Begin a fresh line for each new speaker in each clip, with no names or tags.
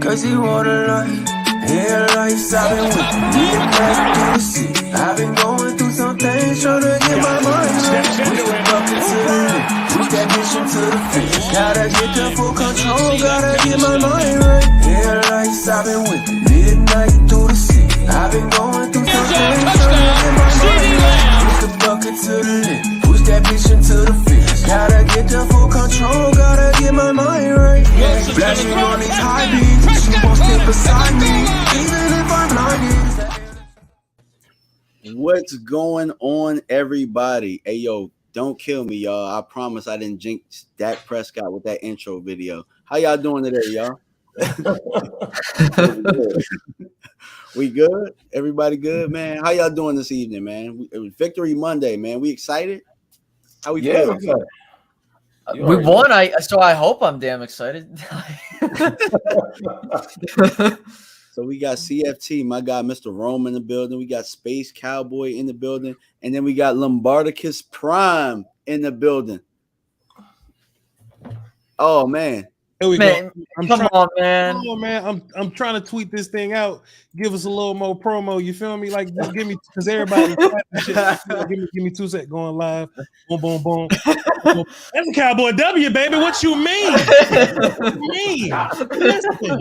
Cause he want a life, yeah, life, I've been with midnight through the city. I've been going through some things, trying to get my mind right. Push the bucket to the limit, push that mission to the finish. Gotta get the full control, gotta get my mind right. Yeah, life, I've been with midnight through the city. I've been going through some things, trying to get my mind right. Push the bucket to the limit, push that mission to the finish. Gotta get the full control, gotta get my mind right. Yeah, flashing on these high beams, you won't step beside me, even if I'm blinded.
What's going on, everybody? Hey, yo, don't kill me, y'all. I promise I didn't jinx Dak Prescott with that intro video. How y'all doing today, y'all? We good? Everybody good, man? How y'all doing this evening, man? It was Victory Monday, man. We excited? How we feeling?
We won. So I hope I'm damn excited.
So we got CFT, my guy, Mr. Rome in the building. We got Space Cowboy in the building. And then we got Lombardicus Prime in the building. Oh, man.
Here we
go. Come on, man.
Come on, man. I'm trying to tweet this thing out. Give us a little more promo. You feel me? Like, just give me, because everybody, give me 2 seconds going live. Boom, boom, boom. That's a Cowboy W, baby. What you mean? What you mean? Listen.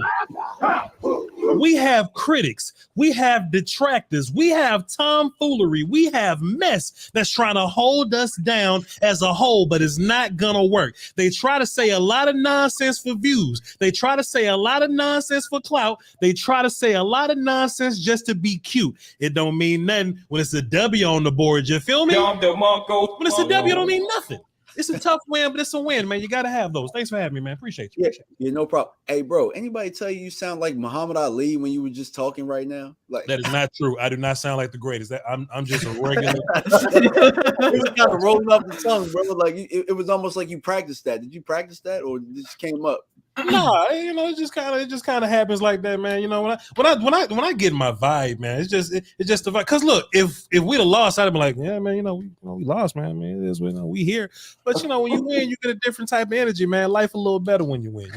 We have critics. We have detractors. We have tomfoolery. We have mess that's trying to hold us down as a whole, but it's not going to work. They try to say a lot of nonsense for views. They try to say a lot of nonsense for clout. They try to say a lot of nonsense just to be cute. It don't mean nothing when it's a W on the board. You feel me? When it's a W, it don't mean nothing. It's a tough win, but it's a win, man. You got to have those. Thanks for having me, man. Appreciate you.
Yeah, no problem. Hey, bro, anybody tell you sound like Muhammad Ali when you were just talking right now? Like
that is not true. I do not sound like the greatest. I'm just a regular.
It was kind of rolling off the tongue, bro. Like it was almost like you practiced that. Did you practice that, or it just came up?
No, it just kind of happens like that, man. You know, when I get my vibe, man, it's just the vibe. Cause look, if we'd have lost, I'd have been like, yeah, man, we lost, man. I mean, it is, we here. But when you win, you get a different type of energy, man. Life a little better when you win,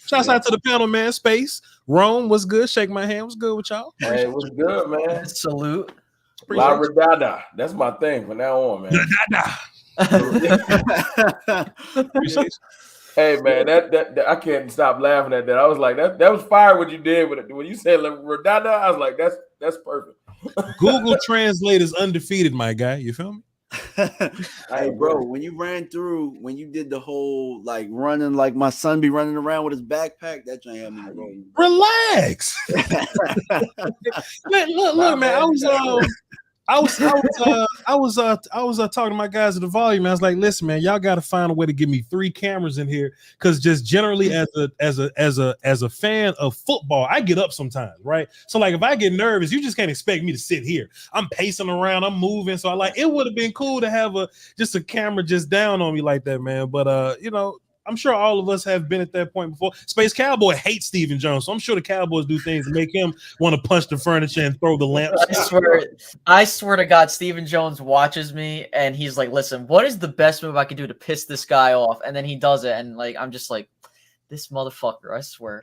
Shouts out to the panel, man. Space, Rome, what's good? Shake my hand. What's good with y'all?
Hey, what's good, man?
Salute.
La Redada. That's my thing from now on, man.
Appreciate you.
Hey man, that I can't stop laughing at that. I was like, that was fire what you did with it. When you said Redada, I was like, that's perfect.
Google Translate is undefeated, my guy. You feel me?
Hey, bro, when you did the whole like running, like my son be running around with his backpack, that joint had me rolling.
Relax. look, man. I was talking to my guys at the volume. I was like, listen, man, y'all got to find a way to give me 3 cameras in here, because just generally as a fan of football, I get up sometimes, right? So like if I get nervous, you just can't expect me to sit here. I'm pacing around, I'm moving. So it would have been cool to have just a camera just down on me like that, man. But I'm sure all of us have been at that point before. Space Cowboy hates Stephen Jones, so I'm sure the Cowboys do things to make him want to punch the furniture and throw the lamps.
I swear to God, Stephen Jones watches me and he's like, listen, what is the best move I can do to piss this guy off? And then he does it, and like I'm just like, this motherfucker, I swear.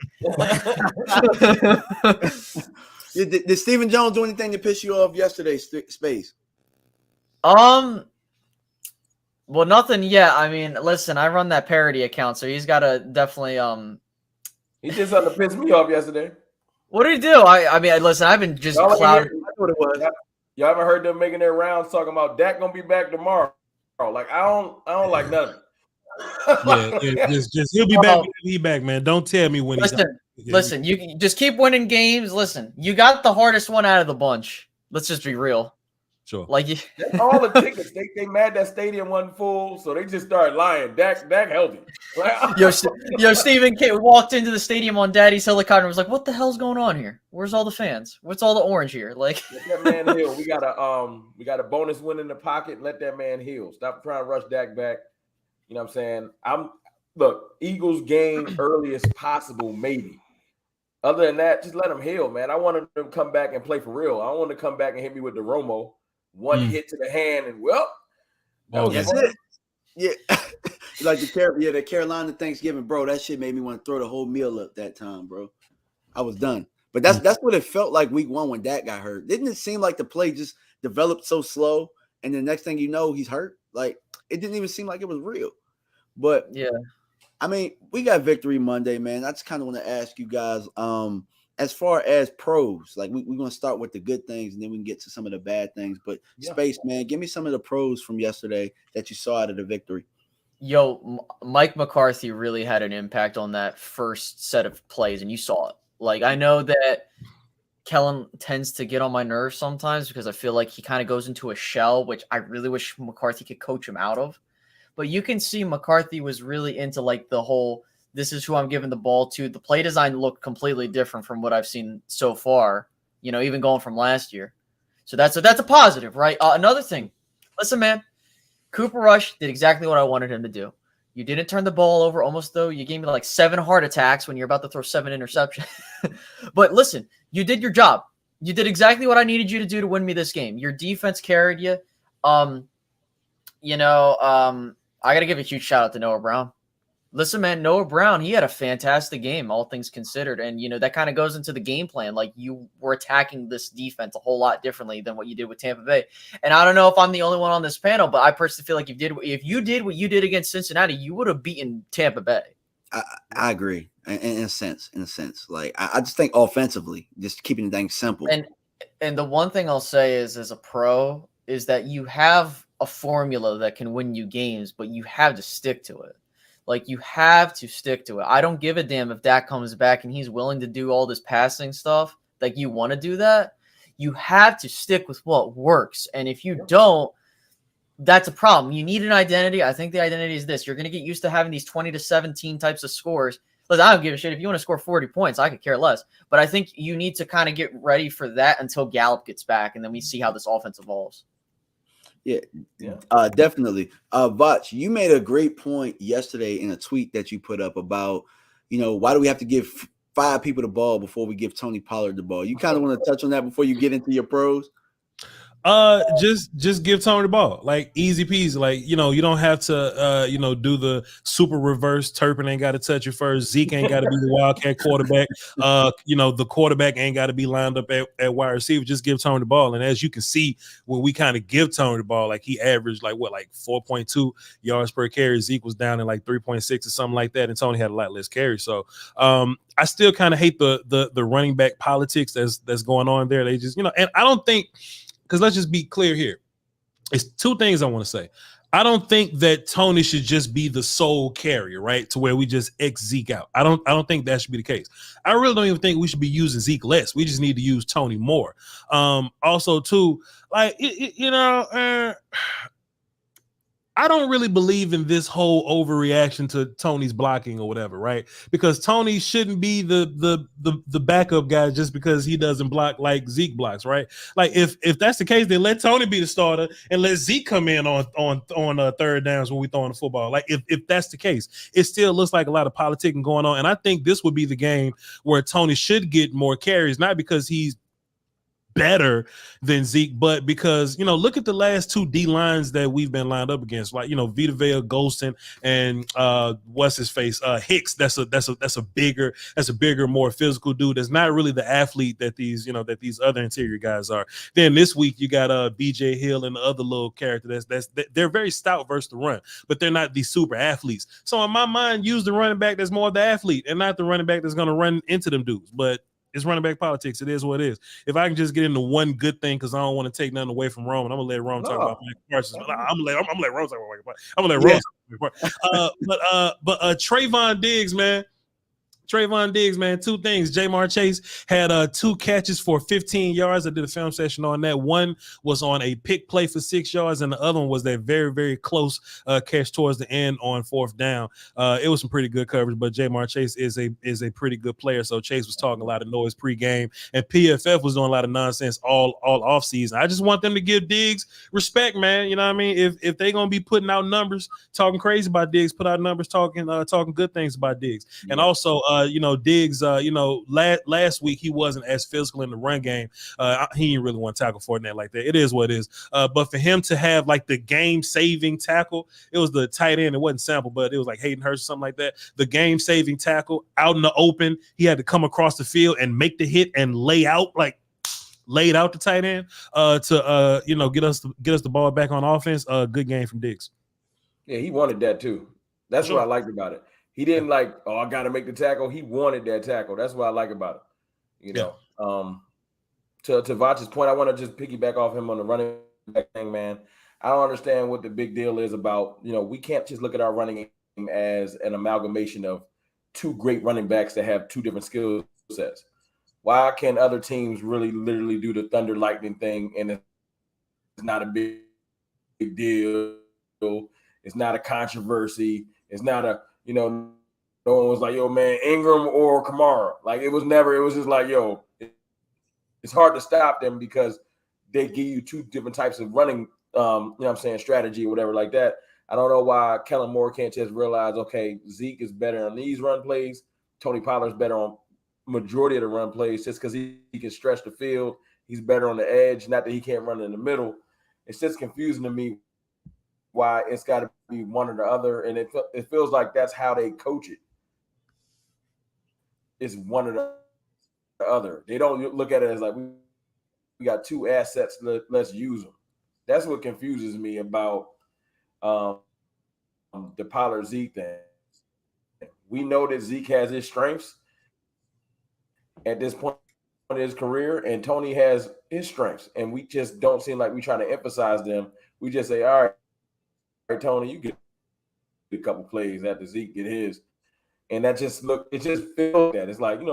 Did Stephen Jones do anything to piss you off yesterday, Space?
Well, nothing yet. I mean, listen, I run that parody account, so he's got to definitely
He did something to piss me off yesterday.
What did he do? I mean, listen, I've been just clouded.
That's what it was. Y'all ever heard them making their rounds talking about Dak gonna be back tomorrow? Like I don't like nothing.
Just he'll be back. He'll be back, man. Don't tell me when he's.
Listen. You can just keep winning games. Listen, you got the hardest one out of the bunch. Let's just be real.
Sure.
Like
that's all the tickets. They mad that stadium wasn't full, so they just started lying. Dak healthy.
Yo, Stephen K walked into the stadium on Daddy's helicopter and was like, "What the hell's going on here? Where's all the fans? What's all the orange here?" Like,
let that man heal. We got a bonus win in the pocket. Let that man heal. Stop trying to rush Dak back. You know what I'm saying? Look, Eagles game early as possible, maybe. Other than that, just let him heal, man. I wanted him to come back and play for real. I don't want to come back and hit me with the Romo. One hit to the hand and
that's it. Yeah, like the Carolina Thanksgiving, bro. That shit made me want to throw the whole meal up that time, bro. I was done. But that's what it felt like week 1 when Dak got hurt. Didn't it seem like the play just developed so slow, and the next thing you know, he's hurt? Like it didn't even seem like it was real. But
yeah,
I mean, we got Victory Monday, man. I just kind of want to ask you guys, as far as pros, like we're going to start with the good things and then we can get to some of the bad things. But Space, man, give me some of the pros from yesterday that you saw out of the victory.
Yo, Mike McCarthy really had an impact on that first set of plays, and you saw it. Like, I know that Kellen tends to get on my nerves sometimes because I feel like he kind of goes into a shell, which I really wish McCarthy could coach him out of. But you can see McCarthy was really into like the whole, this is who I'm giving the ball to. The play design looked completely different from what I've seen so far, you know, even going from last year. So that's a positive, right? Another thing, listen, man, Cooper Rush did exactly what I wanted him to do. You didn't turn the ball over almost, though. You gave me like 7 heart attacks when you're about to throw 7 interceptions. But listen, you did your job. You did exactly what I needed you to do to win me this game. Your defense carried you. I got to give a huge shout out to Noah Brown. Listen, man, Noah Brown, he had a fantastic game, all things considered. And, you know, that kind of goes into the game plan. Like, you were attacking this defense a whole lot differently than what you did with Tampa Bay. And I don't know if I'm the only one on this panel, but I personally feel like if you did what you did against Cincinnati, you would have beaten Tampa Bay.
I agree in a sense. Like, I just think offensively, just keeping things simple.
And the one thing I'll say is, as a pro, is that you have a formula that can win you games, but you have to stick to it. Like, you have to stick to it. I don't give a damn if Dak comes back and he's willing to do all this passing stuff. Like, you want to do that. You have to stick with what works. And if you don't, that's a problem. You need an identity. I think the identity is this. You're going to get used to having these 20-17 types of scores. Listen, I don't give a shit. If you want to score 40 points, I could care less. But I think you need to kind of get ready for that until Gallup gets back, and then we see how this offense evolves.
Yeah, definitely. Vach, you made a great point yesterday in a tweet that you put up about, you know, why do we have to give 5 people the ball before we give Tony Pollard the ball? You kind of want to touch on that before you get into your pros?
Just give Tony the ball, like easy peasy. Like, you know, you don't have to, do the super reverse. Turpin ain't got to touch it first. Zeke ain't got to be the wildcat quarterback. The quarterback ain't got to be lined up at wide receiver. Just give Tony the ball. And as you can see, when we kind of give Tony the ball, like he averaged like 4.2 yards per carry. Zeke was down in like 3.6 or something like that, and Tony had a lot less carry. So, I still kind of hate the running back politics that's going on there. They just, and I don't think. Because let's just be clear here. It's 2 things I want to say. I don't think that Tony should just be the sole carrier, right? To where we just X Zeke out. I don't think that should be the case. I really don't even think we should be using Zeke less. We just need to use Tony more. Also, too, like, I don't really believe in this whole overreaction to Tony's blocking or whatever, right? Because Tony shouldn't be the backup guy just because he doesn't block like Zeke blocks, right? Like, if that's the case, then let Tony be the starter and let Zeke come in on third downs when we throwing the football. Like, if that's the case, it still looks like a lot of politicking going on. And I think this would be the game where Tony should get more carries, not because he's better than Zeke, but because, look at the last 2 D lines that we've been lined up against, like, Vita Vea, Golston, and what's his face, Hicks. That's a bigger, more physical dude. That's not really the athlete that these other interior guys are. Then this week you got BJ Hill and the other little character they're very stout versus the run, but they're not these super athletes. So in my mind, use the running back that's more of the athlete and not the running back that's going to run into them dudes. But It's running back politics. It is what it is. If I can just get into one good thing, because I don't want to take nothing away from Rome, and I'm gonna let Rome talk about Michael Parsons. I'm gonna let Rome talk about Michael Parsons. I'm gonna let Rome talk about Michael Parsons. But Trayvon Diggs, man, two things. Jamar Chase had 2 catches for 15 yards. I did a film session on that. One was on a pick play for 6 yards, and the other one was that very, very close catch towards the end on 4th down. It was some pretty good coverage, but Jamar Chase is a pretty good player. So Chase was talking a lot of noise pregame, and PFF was doing a lot of nonsense all off season. I just want them to give Diggs respect, man. You know what I mean? If they're gonna be putting out numbers, talking crazy about Diggs, put out numbers talking good things about Diggs, and also. Diggs, last week he wasn't as physical in the run game. He didn't really want to tackle Fournette like that. It is what it is. But for him to have like the game-saving tackle, it was the tight end. It wasn't Sample, but it was like Hayden Hurst or something like that. The game-saving tackle out in the open. He had to come across the field and make the hit and laid out the tight end to get us the ball back on offense. Good game from Diggs.
Yeah, he wanted that too. That's what I liked about it. He didn't I got to make the tackle. He wanted that tackle. That's what I like about it. To Vach's point, I want to just piggyback off him on the running back thing, man. I don't understand what the big deal is about. We can't just look at our running game as an amalgamation of 2 great running backs that have 2 different skill sets. Why can other teams really literally do the thunder lightning thing and it's not a big deal? It's not a controversy. It's not a no one was like, yo, man, Ingram or Kamara. Like, it was just like, yo, it's hard to stop them because they give you 2 different types of running, strategy or whatever like that. I don't know why Kellen Moore can't just realize, okay, Zeke is better on these run plays. Tony Pollard's better on majority of the run plays just because he can stretch the field. He's better on the edge. Not that he can't run in the middle. It's just confusing to me why it's got to be one or the other, and it feels like that's how they coach it. It's one or the other. They don't look at it as like we got 2 assets, let's use them. That's what confuses me about the Pollard Zeke thing. We know that Zeke has his strengths at this point in his career, and Tony has his strengths, and we just don't seem like we try to emphasize them. We just say, all right, Tony, you get a couple plays after Zeke get his. And it just feels that. It's like, Tim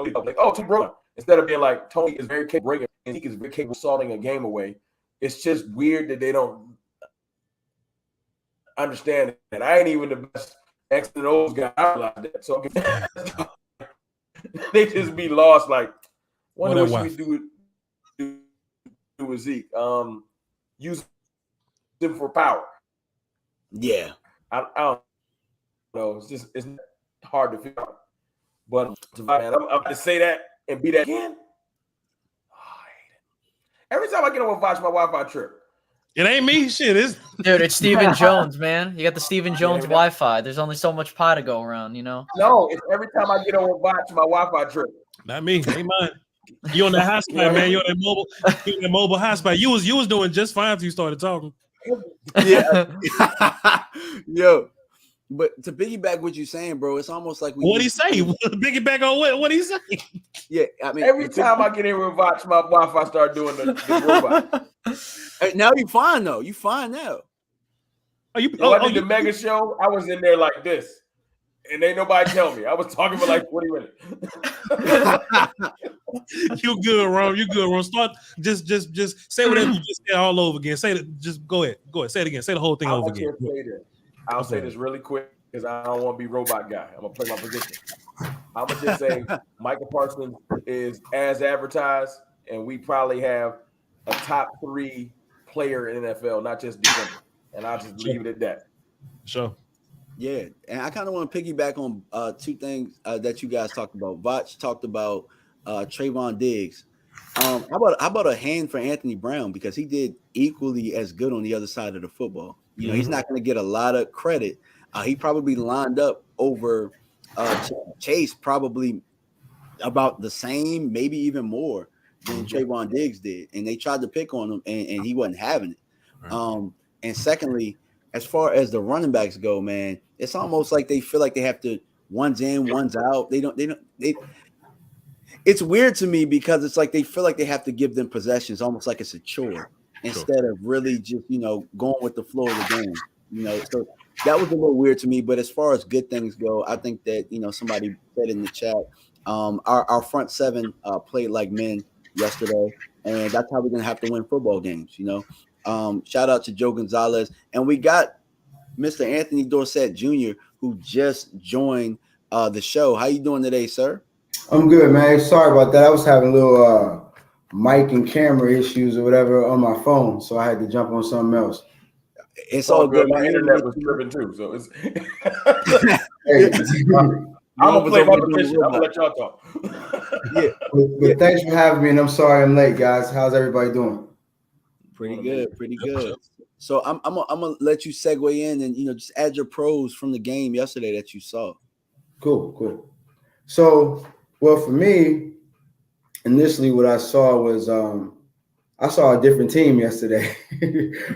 Brown. Instead of being like, Tony is very capable of breaking, and Zeke is very capable of salting a game away. It's just weird that they don't understand that. I ain't even the best X and O's guy like that. So they just be lost. Like, wonder what should we do with Zeke? Use him for power.
Yeah,
I don't know. It's hard to figure out. But man, I'm going to say that and be that again. Oh, I hate it. Every time I get on a watch my Wi-Fi trip.
It ain't me. Shit,
it's Stephen Jones, man. You got the Stephen Jones Wi-Fi. There's only so much pie to go around,
No, it's every time I get on a watch my Wi-Fi trip.
Not me. Ain't mine. You on that hotspot, man. You on that mobile hotspot. You was doing just fine until you started talking.
Yeah. Yo, but to piggyback what you're saying, bro, it's almost like
what he say? Piggyback on what he say?
Yeah, I mean,
every time I get in with watch, my Wi-Fi start doing the robot.
Now you fine though. You fine now.
I did the mega show. I was in there like this, and ain't nobody tell me. I was talking for like 20 minutes.
You good, Ron? You good, Ron? Start just say whatever you just said all over again. Say it. Just go ahead. Say it again. Say the whole thing over again.
I'll say this really quick because I don't want to be robot guy. I'm gonna play my position. I'm gonna just say Michael Parsons is as advertised, and we probably have a top 3 player in NFL, not just defender. And I'll just leave it at that.
Sure.
Yeah, and I kind of want to piggyback on 2 things that you guys talked about. Vach talked about Trayvon Diggs. How about a hand for Anthony Brown, because he did equally as good on the other side of the football. He's not going to get a lot of credit. He probably lined up over Chase probably about the same, maybe even more than Trayvon Diggs did, and they tried to pick on him, and he wasn't having it. Right. And secondly, as far as the running backs go, man, it's almost like they feel like they have to one's in, one's out. It's weird to me because it's like they feel like they have to give them possessions, almost like it's a chore, instead of really just going with the flow of the game. So that was a little weird to me. But as far as good things go, I think that somebody said in the chat, our front seven played like men yesterday, and that's how we're gonna have to win football games. Shout out to Joe Gonzalez, and we got Mr. Anthony Dorsett Jr., who just joined the show. How you doing today, sir?
I'm good, man. Sorry about that. I was having a little mic and camera issues or whatever on my phone, so I had to jump on something else.
It's all good.
My internet was tripping too, so it's.
Hey,
I'm gonna play my position. I'm gonna let y'all talk.
But thanks for having me, and I'm sorry I'm late, guys. How's everybody doing?
Pretty good. So I'm gonna let you segue in and just add your pros from the game yesterday that you saw.
Cool. So, well, for me, initially what I saw was I saw a different team yesterday,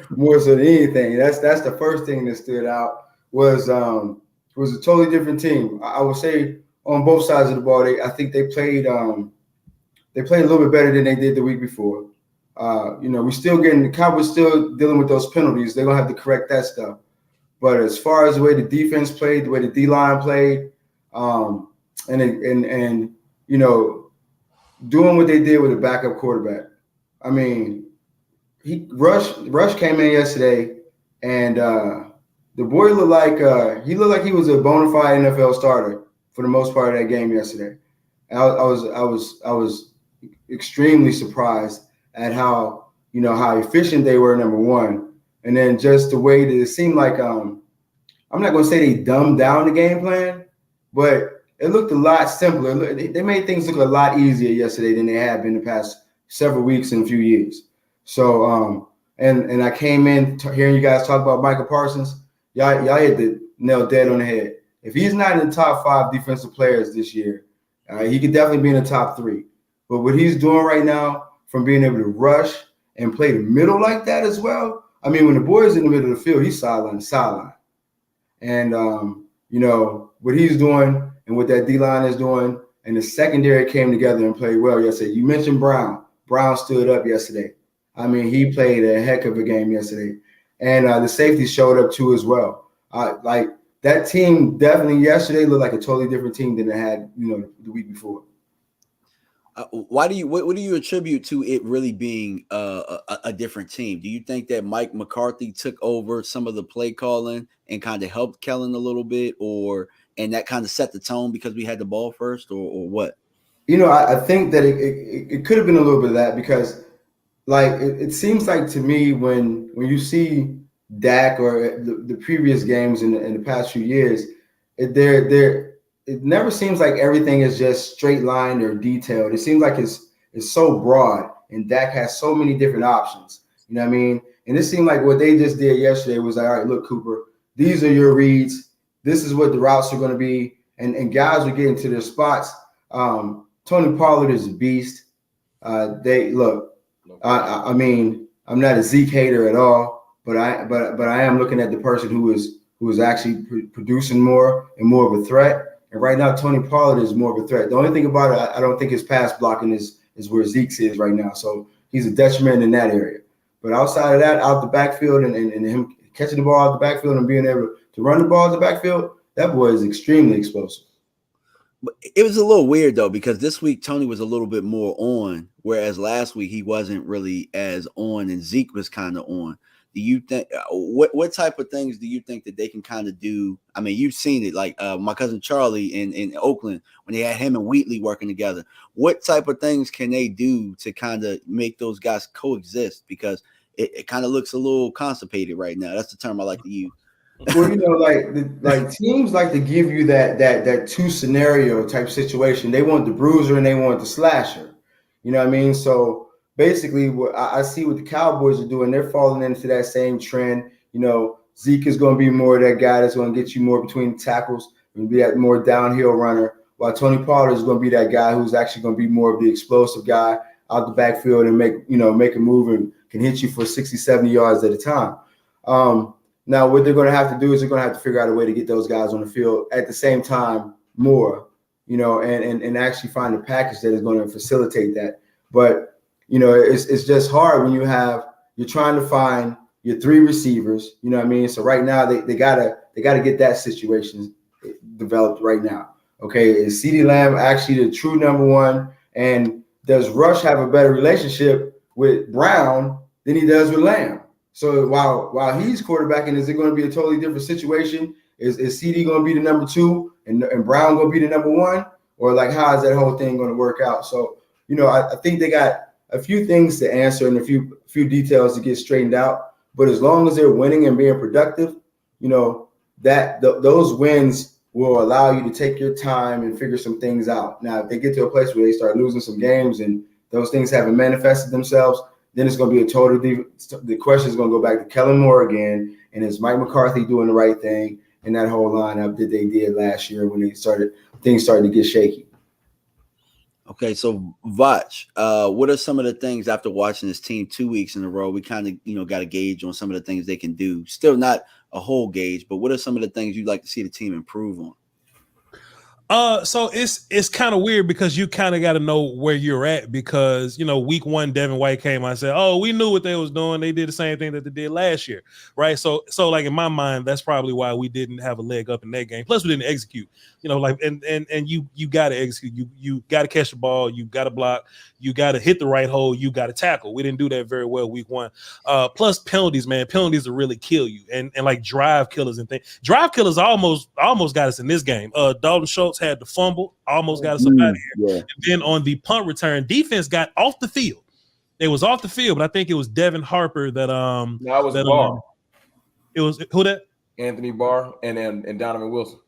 more so than anything. That's the first thing that stood out was a totally different team. I would say on both sides of the ball, I think they played a little bit better than they did the week before. We still the Cowboys still dealing with those penalties. They're gonna have to correct that stuff. But as far as the way the defense played, the way the D-line played, and doing what they did with a backup quarterback. I mean, Rush came in yesterday, and the boy looked like he was a bona fide NFL starter for the most part of that game yesterday. And I was extremely surprised at how efficient they were, number one, and then just the way that it seemed like I'm not going to say they dumbed down the game plan, but it looked a lot simpler. They made things look a lot easier yesterday than they have been the past several weeks and a few years. So, and I came in hearing you guys talk about Michael Parsons. Y'all hit the nail dead on the head. If he's not in the top 5 defensive players this year, he could definitely be in the top 3. But what he's doing right now, from being able to rush and play the middle like that as well. I mean, when the boy's in the middle of the field, he's sideline to sideline. And, what he's doing and what that D-line is doing, and the secondary came together and played well yesterday. You mentioned Brown. Brown stood up yesterday. I mean, he played a heck of a game yesterday. And the safety showed up too as well. Like that team definitely yesterday looked like a totally different team than it had, the week before.
What do you attribute to it really being a different team? Do you think that Mike McCarthy took over some of the play calling and kind of helped Kellen a little bit, and that kind of set the tone because we had the ball first, or what?
I think that it could have been a little bit of that because, like, it seems like to me when you see Dak or the previous games in the past few years, it never seems like everything is just straight line or detailed. It seems like it's so broad, and Dak has so many different options. You know what I mean? And it seemed like what they just did yesterday was like, all right, look, Cooper, these are your reads. This is what the routes are going to be. And guys are getting to their spots. Tony Pollard is a beast. I mean, I'm not a Zeke hater at all, but I am looking at the person who is actually producing more and more of a threat. And right now, Tony Pollard is more of a threat. The only thing about it, I don't think his pass blocking is where Zeke's is right now. So he's a detriment in that area. But outside of that, out the backfield and him catching the ball out the backfield and being able to run the ball out the backfield, that boy is extremely explosive.
But it was a little weird, though, because this week Tony was a little bit more on, whereas last week he wasn't really as on, and Zeke was kind of on. Do you think what type of things do you think that they can kind of do? I mean, you've seen it, like my cousin Charlie in Oakland when they had him and Wheatley working together. What type of things can they do to kind of make those guys coexist? Because it kind of looks a little constipated right now. That's the term I like to use.
Well, like teams like to give you that 2 scenario type situation. They want the bruiser and they want the slasher. You know what I mean? So basically, what I see what the Cowboys are doing, they're falling into that same trend. Zeke is going to be more of that guy that's going to get you more between the tackles and be that more downhill runner, while Tony Pollard is going to be that guy who's actually going to be more of the explosive guy out the backfield and make a move and can hit you for 60, 70 yards at a time. Now, what they're going to have to do is they're going to have to figure out a way to get those guys on the field at the same time more. you know, and actually find a package that is going to facilitate that. But, you know, it's just hard when you're trying to find your 3 receivers, you know what I mean? So right now they gotta get that situation developed right now. Okay, is CeeDee Lamb actually the true number 1? And does Rush have a better relationship with Brown than he does with Lamb? So while he's quarterbacking, is it going to be a totally different situation? Is CeeDee going to be the number 2 and Brown going to be the number 1? Or like, how is that whole thing going to work out? So, you know, I think they got a few things to answer and a few details to get straightened out. But as long as they're winning and being productive, you know, those wins will allow you to take your time and figure some things out. Now, if they get to a place where they start losing some games and those things haven't manifested themselves, then it's going to be the question is going to go back to Kellen Moore again. And is Mike McCarthy doing the right thing in that whole lineup that they did last year when things started to get shaky?
Okay, so Vach, what are some of the things after watching this team 2 weeks in a row? We kind of, you know, got a gauge on some of the things they can do. Still not a whole gauge, but what are some of the things you'd like to see the team improve on?
So it's kind of weird because you kind of got to know where you're at because, you know, week 1, Devin White came out and said, oh, we knew what they was doing. They did the same thing that they did last year. Right. So like in my mind, that's probably why we didn't have a leg up in that game. Plus we didn't execute, you know, like, and you got to execute, you got to catch the ball. You got to block, you got to hit the right hole. You got to tackle. We didn't do that very well week 1. Plus penalties, man, penalties will really kill you. And like drive killers and things. Drive killers almost got us in this game. Dalton Schultz had the fumble, almost got us up out of here. Yeah. And then on the punt return, defense got off the field. They was off the field, but I think it was Devin Harper that
No, it was Barr.
It was who that?
Anthony Barr and Donovan Wilson.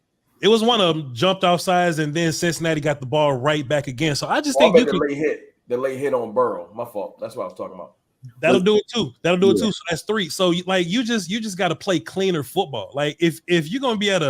It was one of them jumped off sides, and then Cincinnati got the ball right back again. So I just think you could
the late hit on Burrow. My fault. That's what I was talking about.
That'll do it too. So that's 3. So like you just got to play cleaner football. Like if you're gonna be at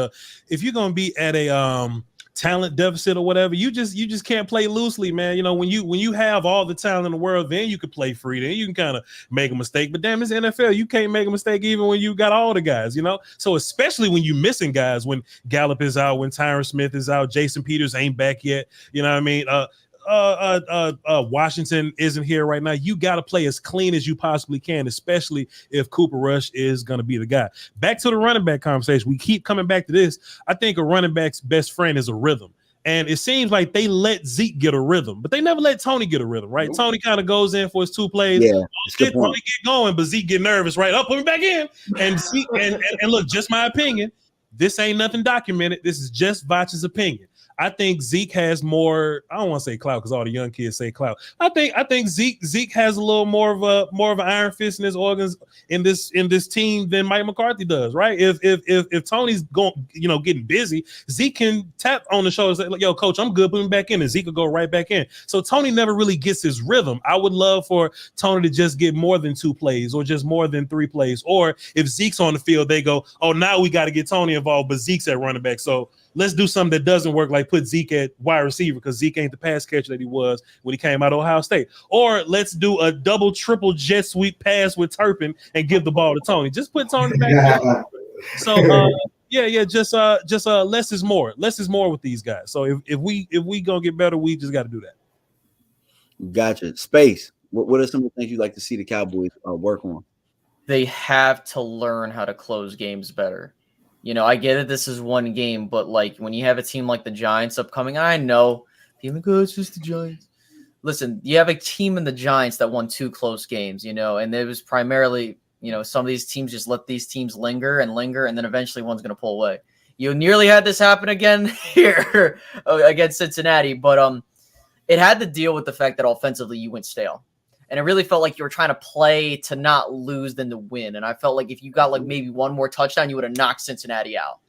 a talent deficit or whatever, you just can't play loosely, man. You know, when you have all the talent in the world, then you can play free. Then you can kind of make a mistake. But damn, it's NFL. You can't make a mistake even when you got all the guys, you know. So especially when you missing guys, when Gallup is out, when Tyron Smith is out, Jason Peters ain't back yet. You know what I mean? Washington isn't here right now. You got to play as clean as you possibly can, especially if Cooper Rush is going to be the guy. Back to the running back conversation. We keep coming back to this. I think a running back's best friend is a rhythm. And it seems like they let Zeke get a rhythm, but they never let Tony get a rhythm, right? Nope. Tony kind of goes in for his 2 plays.
Yeah,
Tony get going, but Zeke get nervous, right? Put me back in. And Zeke, and look, just my opinion. This ain't nothing documented. This is just Vach's opinion. I think Zeke has more. I don't want to say clout because all the young kids say clout. I think Zeke has a little more of an iron fist in his organs in this team than Mike McCarthy does, right? If Tony's going, you know, getting busy, Zeke can tap on the shoulder and say, "Yo, coach, I'm good. Put me back in," and Zeke will go right back in. So Tony never really gets his rhythm. I would love for Tony to just get more than 2 plays or just more than 3 plays. Or if Zeke's on the field, they go, "Oh, now we got to get Tony involved," but Zeke's at running back, so let's do something that doesn't work, like put Zeke at wide receiver because Zeke ain't the pass catcher that he was when he came out of Ohio State. Or let's do a double, triple jet sweep pass with Turpin and give the ball to Tony. Just put Tony back. So just less is more. Less is more with these guys. So if we gonna get better, we just got to do that.
Gotcha. Space. What are some of the things you'd like to see the Cowboys work on?
They have to learn how to close games better. You know, I get it. This is one game, but like when you have a team like the Giants upcoming, I know people go, it's just the Giants. Listen, you have a team in the Giants that won 2 close games, you know, and it was primarily, you know, some of these teams just let these teams linger, and then eventually one's going to pull away. You nearly had this happen again here against Cincinnati, but it had to deal with the fact that offensively you went stale. And it really felt like you were trying to play to not lose than to win. And I felt like if you got like maybe one more touchdown, you would have knocked Cincinnati out.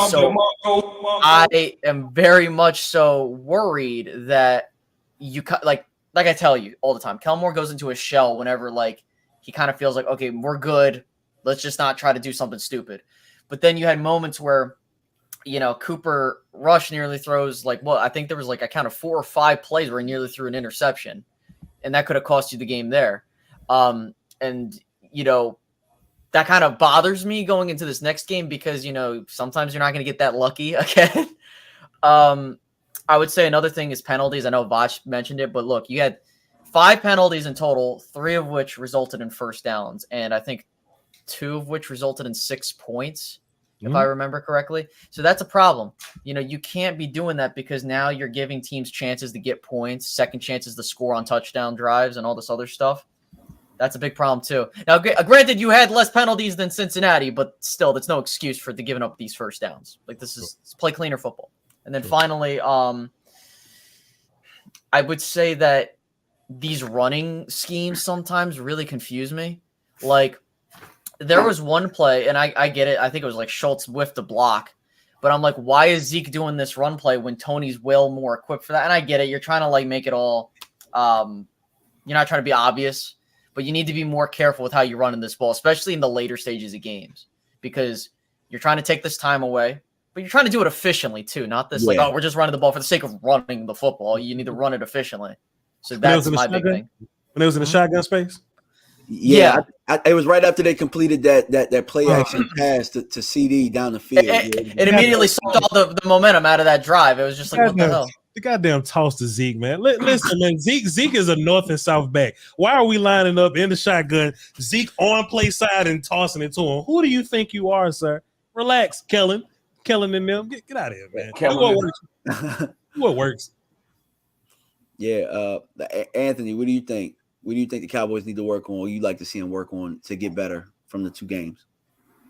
So I am very much so worried that you like I tell you all the time, Kelmore goes into a shell whenever like he kind of feels like, okay, we're good. Let's just not try to do something stupid. But then you had moments where, you know, Cooper Rush nearly throws like, well, I think there was like a count of 4 or 5 plays where he nearly threw an interception. And that could have cost you the game there. And, you know, that kind of bothers me going into this next game because, you know, sometimes you're not going to get that lucky again. I would say another thing is penalties. I know Vach mentioned it, but look, you had 5 penalties in total, 3 of which resulted in first downs, and I think 2 of which resulted in 6 points, if I remember correctly. So that's a problem. You can't be doing that because now you're giving teams chances to get points, second chances to score on touchdown drives, and all this other stuff. That's a big problem too. Now, granted, you had less penalties than Cincinnati, but still, that's no excuse for giving up these first downs. Like, this is play cleaner football. And then finally, I would say that these running schemes sometimes really confuse me. Like, there was one play, and I get it. I think it was like Schultz whiffed the block. But I'm like, why is Zeke doing this run play when Tony's well more equipped for that? And I get it. You're trying to, like, make it all you're not trying to be obvious. But you need to be more careful with how you run in this ball, especially in the later stages of games, because you're trying to take this time away, but you're trying to do it efficiently too, not this like, oh, we're just running the ball for the sake of running the football. You need to run it efficiently. So that's my big thing.
When it was in the shotgun space?
Yeah. It was right after they completed that play action pass to CD down the field.
It immediately sucked all the momentum out of that drive. It was just like, what the hell?
The goddamn toss to Zeke, man. Listen, man, Zeke is a north and south back. Why are we lining up in the shotgun, Zeke on play side and tossing it to him? Who do you think you are, sir? Relax, Kellen and them. Get out of here, man. Do what works.
Yeah, Anthony, what do you think? What do you think the Cowboys need to work on, or you'd like to see them work on to get better from the 2 games?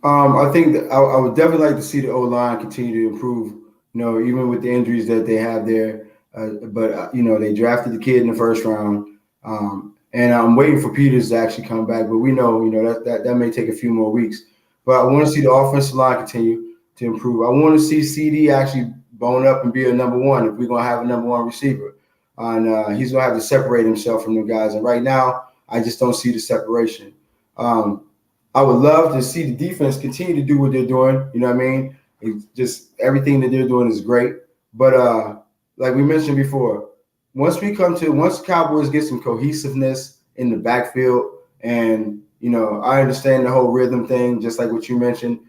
I think that I would definitely like to see the O-line continue to improve, even with the injuries that they have there. But they drafted the kid in the first round. And I'm waiting for Peters to actually come back. But we know, that may take a few more weeks. But I want to see the offensive line continue to improve. I want to see CD actually bone up and be a number 1 if we're going to have a number 1 receiver. And he's going to have to separate himself from the guys. And right now, I just don't see the separation. I would love to see the defense continue to do what they're doing. You know what I mean? It's just everything that they're doing is great. But like we mentioned before, once the Cowboys get some cohesiveness in the backfield, and, I understand the whole rhythm thing, just like what you mentioned.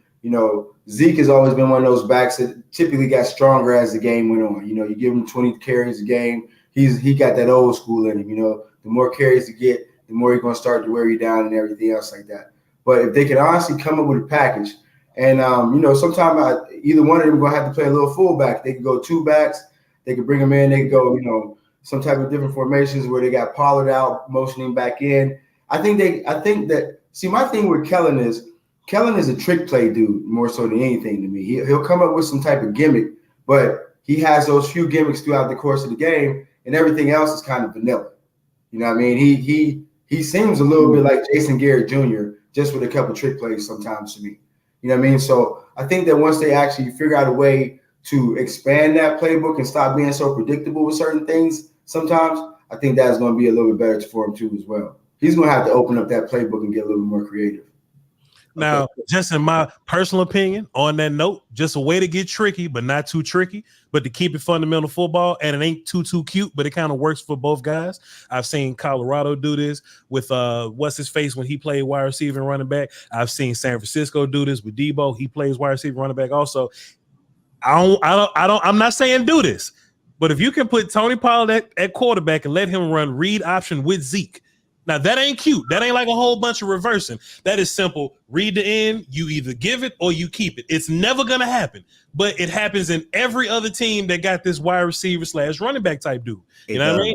Zeke has always been one of those backs that typically got stronger as the game went on. You give him 20 carries a game. He got that old school in him. The more carries you get, the more he's going to start to wear you down and everything else like that. But if they can honestly come up with a package, and sometimes either one of them going to have to play a little fullback. They can go 2 backs. They can bring them in. They can go, some type of different formations where they got Pollard out, motioning back in. I think that. See, my thing with Kellen is a trick play dude more so than anything to me. He'll come up with some type of gimmick, but he has those few gimmicks throughout the course of the game, and everything else is kind of vanilla. You know what I mean? He seems a little bit like Jason Garrett Jr., just with a couple trick plays sometimes to me. You know what I mean? So I think that once they actually figure out a way to expand that playbook and stop being so predictable with certain things sometimes, I think that's going to be a little bit better for him too as well. He's going to have to open up that playbook and get a little bit more creative.
Now, just in my personal opinion, on that note, just a way to get tricky, but not too tricky, but to keep it fundamental football, and it ain't too cute, but it kind of works for both guys. I've seen Colorado do this with what's his face when he played wide receiver and running back. I've seen San Francisco do this with Debo. He plays wide receiver, running back also. I'm not saying do this, but if you can put Tony Pollard at quarterback and let him run read option with Zeke. Now, that ain't cute. That ain't like a whole bunch of reversing. That is simple. Read the end. You either give it or you keep it. It's never going to happen. But it happens in every other team that got this wide receiver / running back type dude. You know what I mean?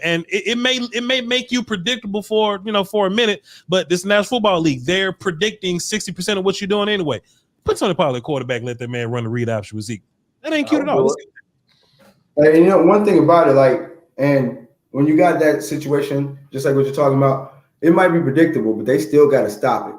And it may make you predictable for a minute, but this National Football League, they're predicting 60% of what you're doing anyway. Put Tony Pollard at quarterback, let that man run the read option with Zeke. That ain't cute at all.
And one thing about it, when you got that situation, just like what you're talking about, it might be predictable, but they still got to stop it.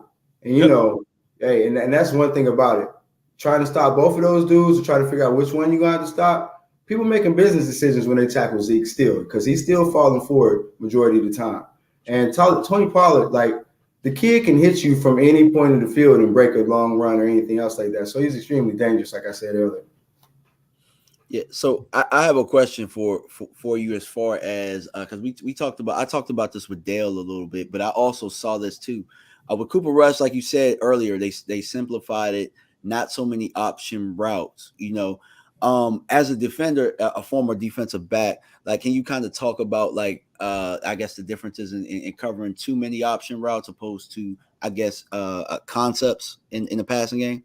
And and that's one thing about it. Trying to stop both of those dudes or try to figure out which one you're going to have to stop. People making business decisions when they tackle Zeke still, because he's still falling forward majority of the time. And Tony Pollard, the kid can hit you from any point of the field and break a long run or anything else like that. So he's extremely dangerous, like I said earlier.
Yeah, so I have a question for you as far as because I talked about this with Dale a little bit, but I also saw this too with Cooper Rush, like you said earlier. They simplified it, not so many option routes. as a defender, a former defensive back, like, can you kind of talk about like I guess the differences in covering too many option routes opposed to, I guess, concepts in the passing game?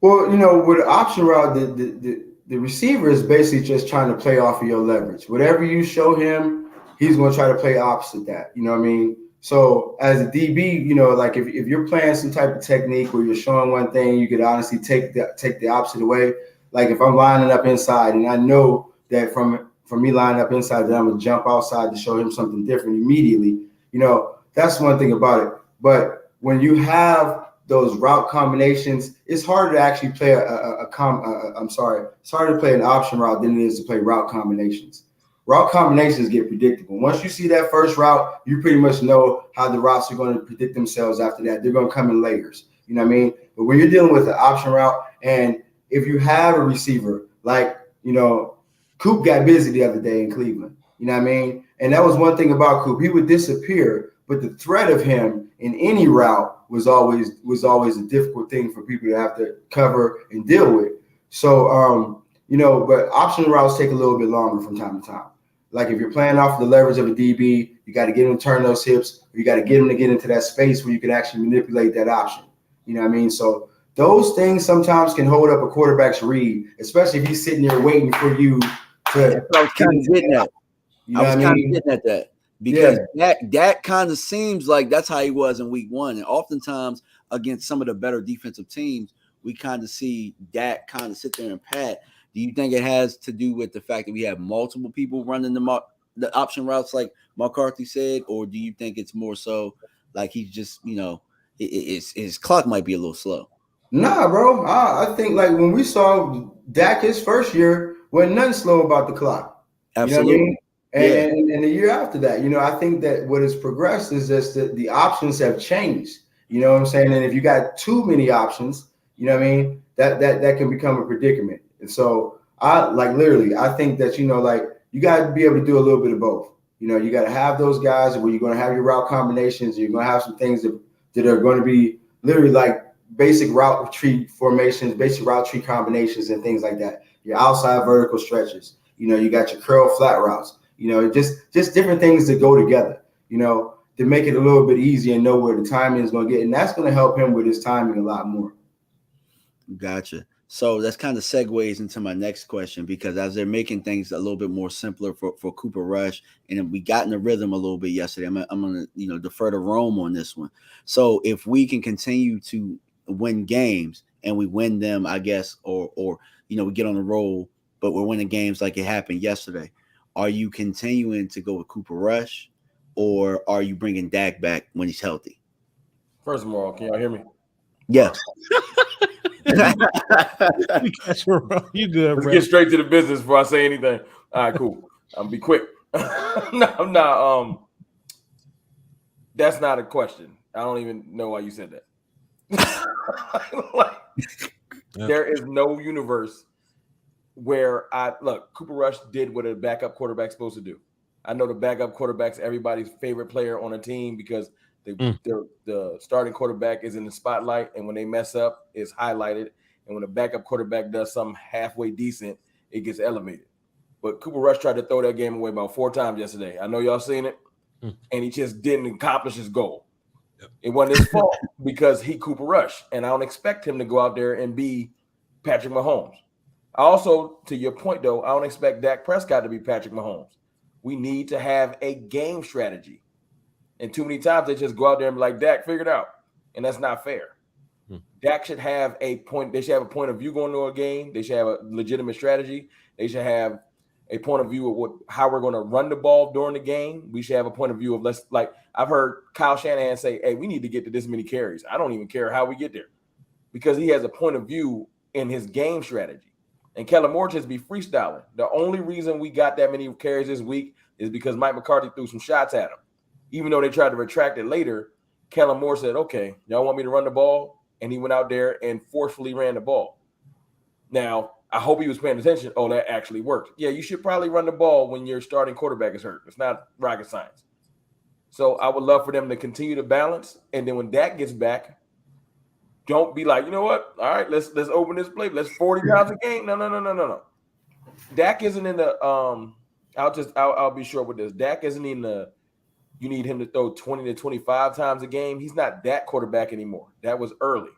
Well, with option route, the receiver is basically just trying to play off of your leverage. Whatever you show him, he's going to try to play opposite that. You know what I mean? So as a DB, like if you're playing some type of technique where you're showing one thing, you could honestly take the opposite away. Like if I'm lining up inside and I know that from me lining up inside that I'm going to jump outside to show him something different immediately, that's one thing about it. But when you have those route combinations, it's harder to actually play it's harder to play an option route than it is to play route combinations. Route combinations get predictable. Once you see that first route, you pretty much know how the routes are going to predict themselves after that. They're going to come in layers. You know what I mean? But when you're dealing with an option route, and if you have a receiver, like, Coop got busy the other day in Cleveland. You know what I mean? And that was one thing about Coop. He would disappear, but the threat of him in any route was always a difficult thing for people to have to cover and deal with. So, but option routes take a little bit longer from time to time. Like if you're playing off the leverage of a DB, you got to get him to turn those hips, or you got to get him to get into that space where you can actually manipulate that option. You know what I mean? So those things sometimes can hold up a quarterback's read, especially if he's sitting there waiting for you to.
I was kind of getting at. I was kind of getting at that. Because that kind of seems like that's how he was in week one. And oftentimes against some of the better defensive teams, we kind of see Dak kind of sit there and pat. Do you think it has to do with the fact that we have multiple people running the option routes like McCarthy said? Or do you think it's more so like he's just, his clock might be a little slow?
Nah, bro. I think like when we saw Dak his first year, wasn't nothing slow about the clock.
Absolutely.
You know what I mean? And the year after that, I think that what has progressed is just that the options have changed. You know what I'm saying? And if you got too many options, you know what I mean, that can become a predicament. And so I think that, you got to be able to do a little bit of both. You got to have those guys where you're going to have your route combinations. You're going to have some things that are going to be literally like basic route tree formations, basic route tree combinations and things like that. Your outside vertical stretches. You got your curl flat routes. Just different things that go together, to make it a little bit easier and know where the timing is going to get. And that's going to help him with his timing a lot more.
Gotcha. So that's kind of segues into my next question, because as they're making things a little bit more simpler for Cooper Rush, and we got in the rhythm a little bit yesterday, I'm going to, defer to Rome on this one. So if we can continue to win games and we win them, I guess, or we get on the roll, but we're winning games like it happened yesterday. Are you continuing to go with Cooper Rush, or are you bringing Dak back when he's healthy?
First of all, can y'all hear me?
Yeah.
You good,
Let's
bro.
get straight to the business before I say anything. All right, cool. I'm gonna be quick. No, that's not a question. I don't even know why you said that. There is no universe where Cooper Rush did what a backup quarterback's supposed to do. I know the backup quarterback's everybody's favorite player on a team because the starting quarterback is in the spotlight, and when they mess up, it's highlighted. And when a backup quarterback does something halfway decent, it gets elevated. But Cooper Rush tried to throw that game away about 4 times yesterday. I know y'all seen it, and he just didn't accomplish his goal. Yep. It wasn't his fault because he Cooper Rush, and I don't expect him to go out there and be Patrick Mahomes. Also, to your point, though, I don't expect Dak Prescott to be Patrick Mahomes. We need to have a game strategy. And too many times they just go out there and be like, Dak, figure it out. And that's not fair. Dak should have a point. They should have a point of view going to a game. They should have a legitimate strategy. They should have a point of view of how we're going to run the ball during the game. We should have a point of view of I've heard Kyle Shanahan say, hey, we need to get to this many carries. I don't even care how we get there, because he has a point of view in his game strategy. And Kellen Moore just be freestyling. The only reason we got that many carries this week is because Mike McCarthy threw some shots at him. Even though they tried to retract it later, Kellen Moore said, okay, y'all want me to run the ball? And he went out there and forcefully ran the ball. Now, I hope he was paying attention. Oh, that actually worked. Yeah, you should probably run the ball when your starting quarterback is hurt. It's not rocket science. So I would love for them to continue to balance. And then when Dak gets back, don't be like, you know what? All right, let's open this play. Let's 40 times a game. No. Dak isn't in the I'll be short with this. Dak isn't in the you need him to throw 20 to 25 times a game. He's not that quarterback anymore. That was early.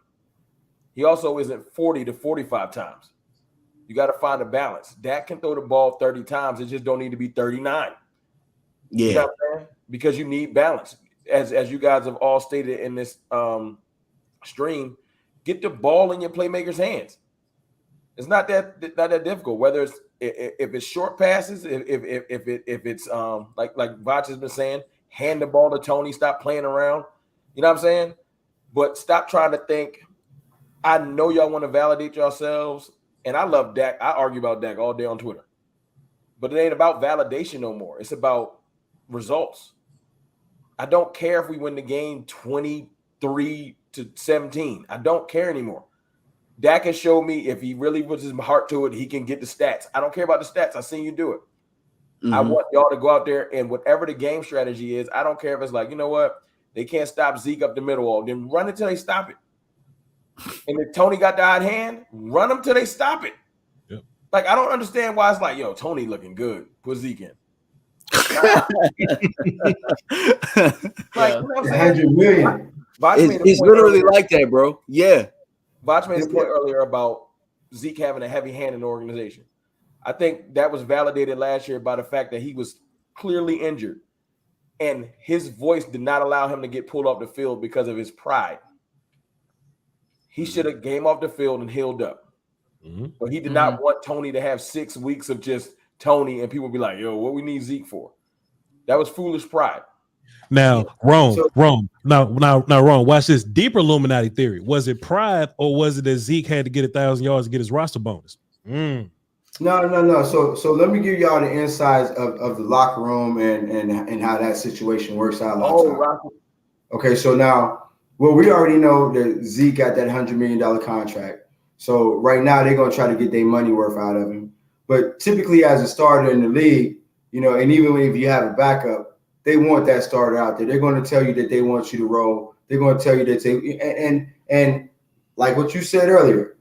He also isn't 40 to 45 times. You got to find a balance. Dak can throw the ball 30 times. It just don't need to be 39.
Yeah.
You know what I'm saying? Because you need balance. As you guys have all stated in this stream, get the ball in your playmakers' hands. It's not that difficult. Whether it's if it's short passes, if it's like Vach has been saying, hand the ball to Tony, stop playing around. You know what I'm saying? But stop trying to think. I know y'all want to validate yourselves, and I love Dak. I argue about Dak all day on Twitter. But it ain't about validation no more. It's about results. I don't care if we win the game 23-17. I don't care anymore. Dak has showed me if he really puts his heart to it, he can get the stats. I don't care about the stats. I've seen you do it. I want y'all to go out there and whatever the game strategy is, I don't care if it's like, you know what? They can't stop Zeke up the middle wall. Then run until they stop it. And if Tony got the hot hand, run them till they stop it.
Yep.
Like, I don't understand why it's like, yo, Tony looking good. Put Zeke in.
Yeah.
Like, you know what I'm saying?
100 million.
It's literally like that, bro. Yeah.
Vach made a point earlier about Zeke having a heavy hand in the organization. I think that was validated last year by the fact that he was clearly injured, and his voice did not allow him to get pulled off the field because of his pride. He should have came off the field and healed up. But he did not want Tony to have 6 weeks of just Tony and people be like, yo, what we need Zeke for? That was foolish pride.
Now, Rome. Now, Rome, watch this deeper Illuminati theory. Was it pride or was it that Zeke had to get 1,000 yards to get his roster bonus?
No. So let me give y'all the insides of the locker room and how that situation works out. Okay, so now, well, we already know that Zeke got that $100 million contract. So right now they're gonna try to get their money worth out of him. But typically, as a starter in the league, you know, and even if you have a backup, they want that starter out there. They're going to tell you that they want you to roll. They're going to tell you that and like what you said earlier,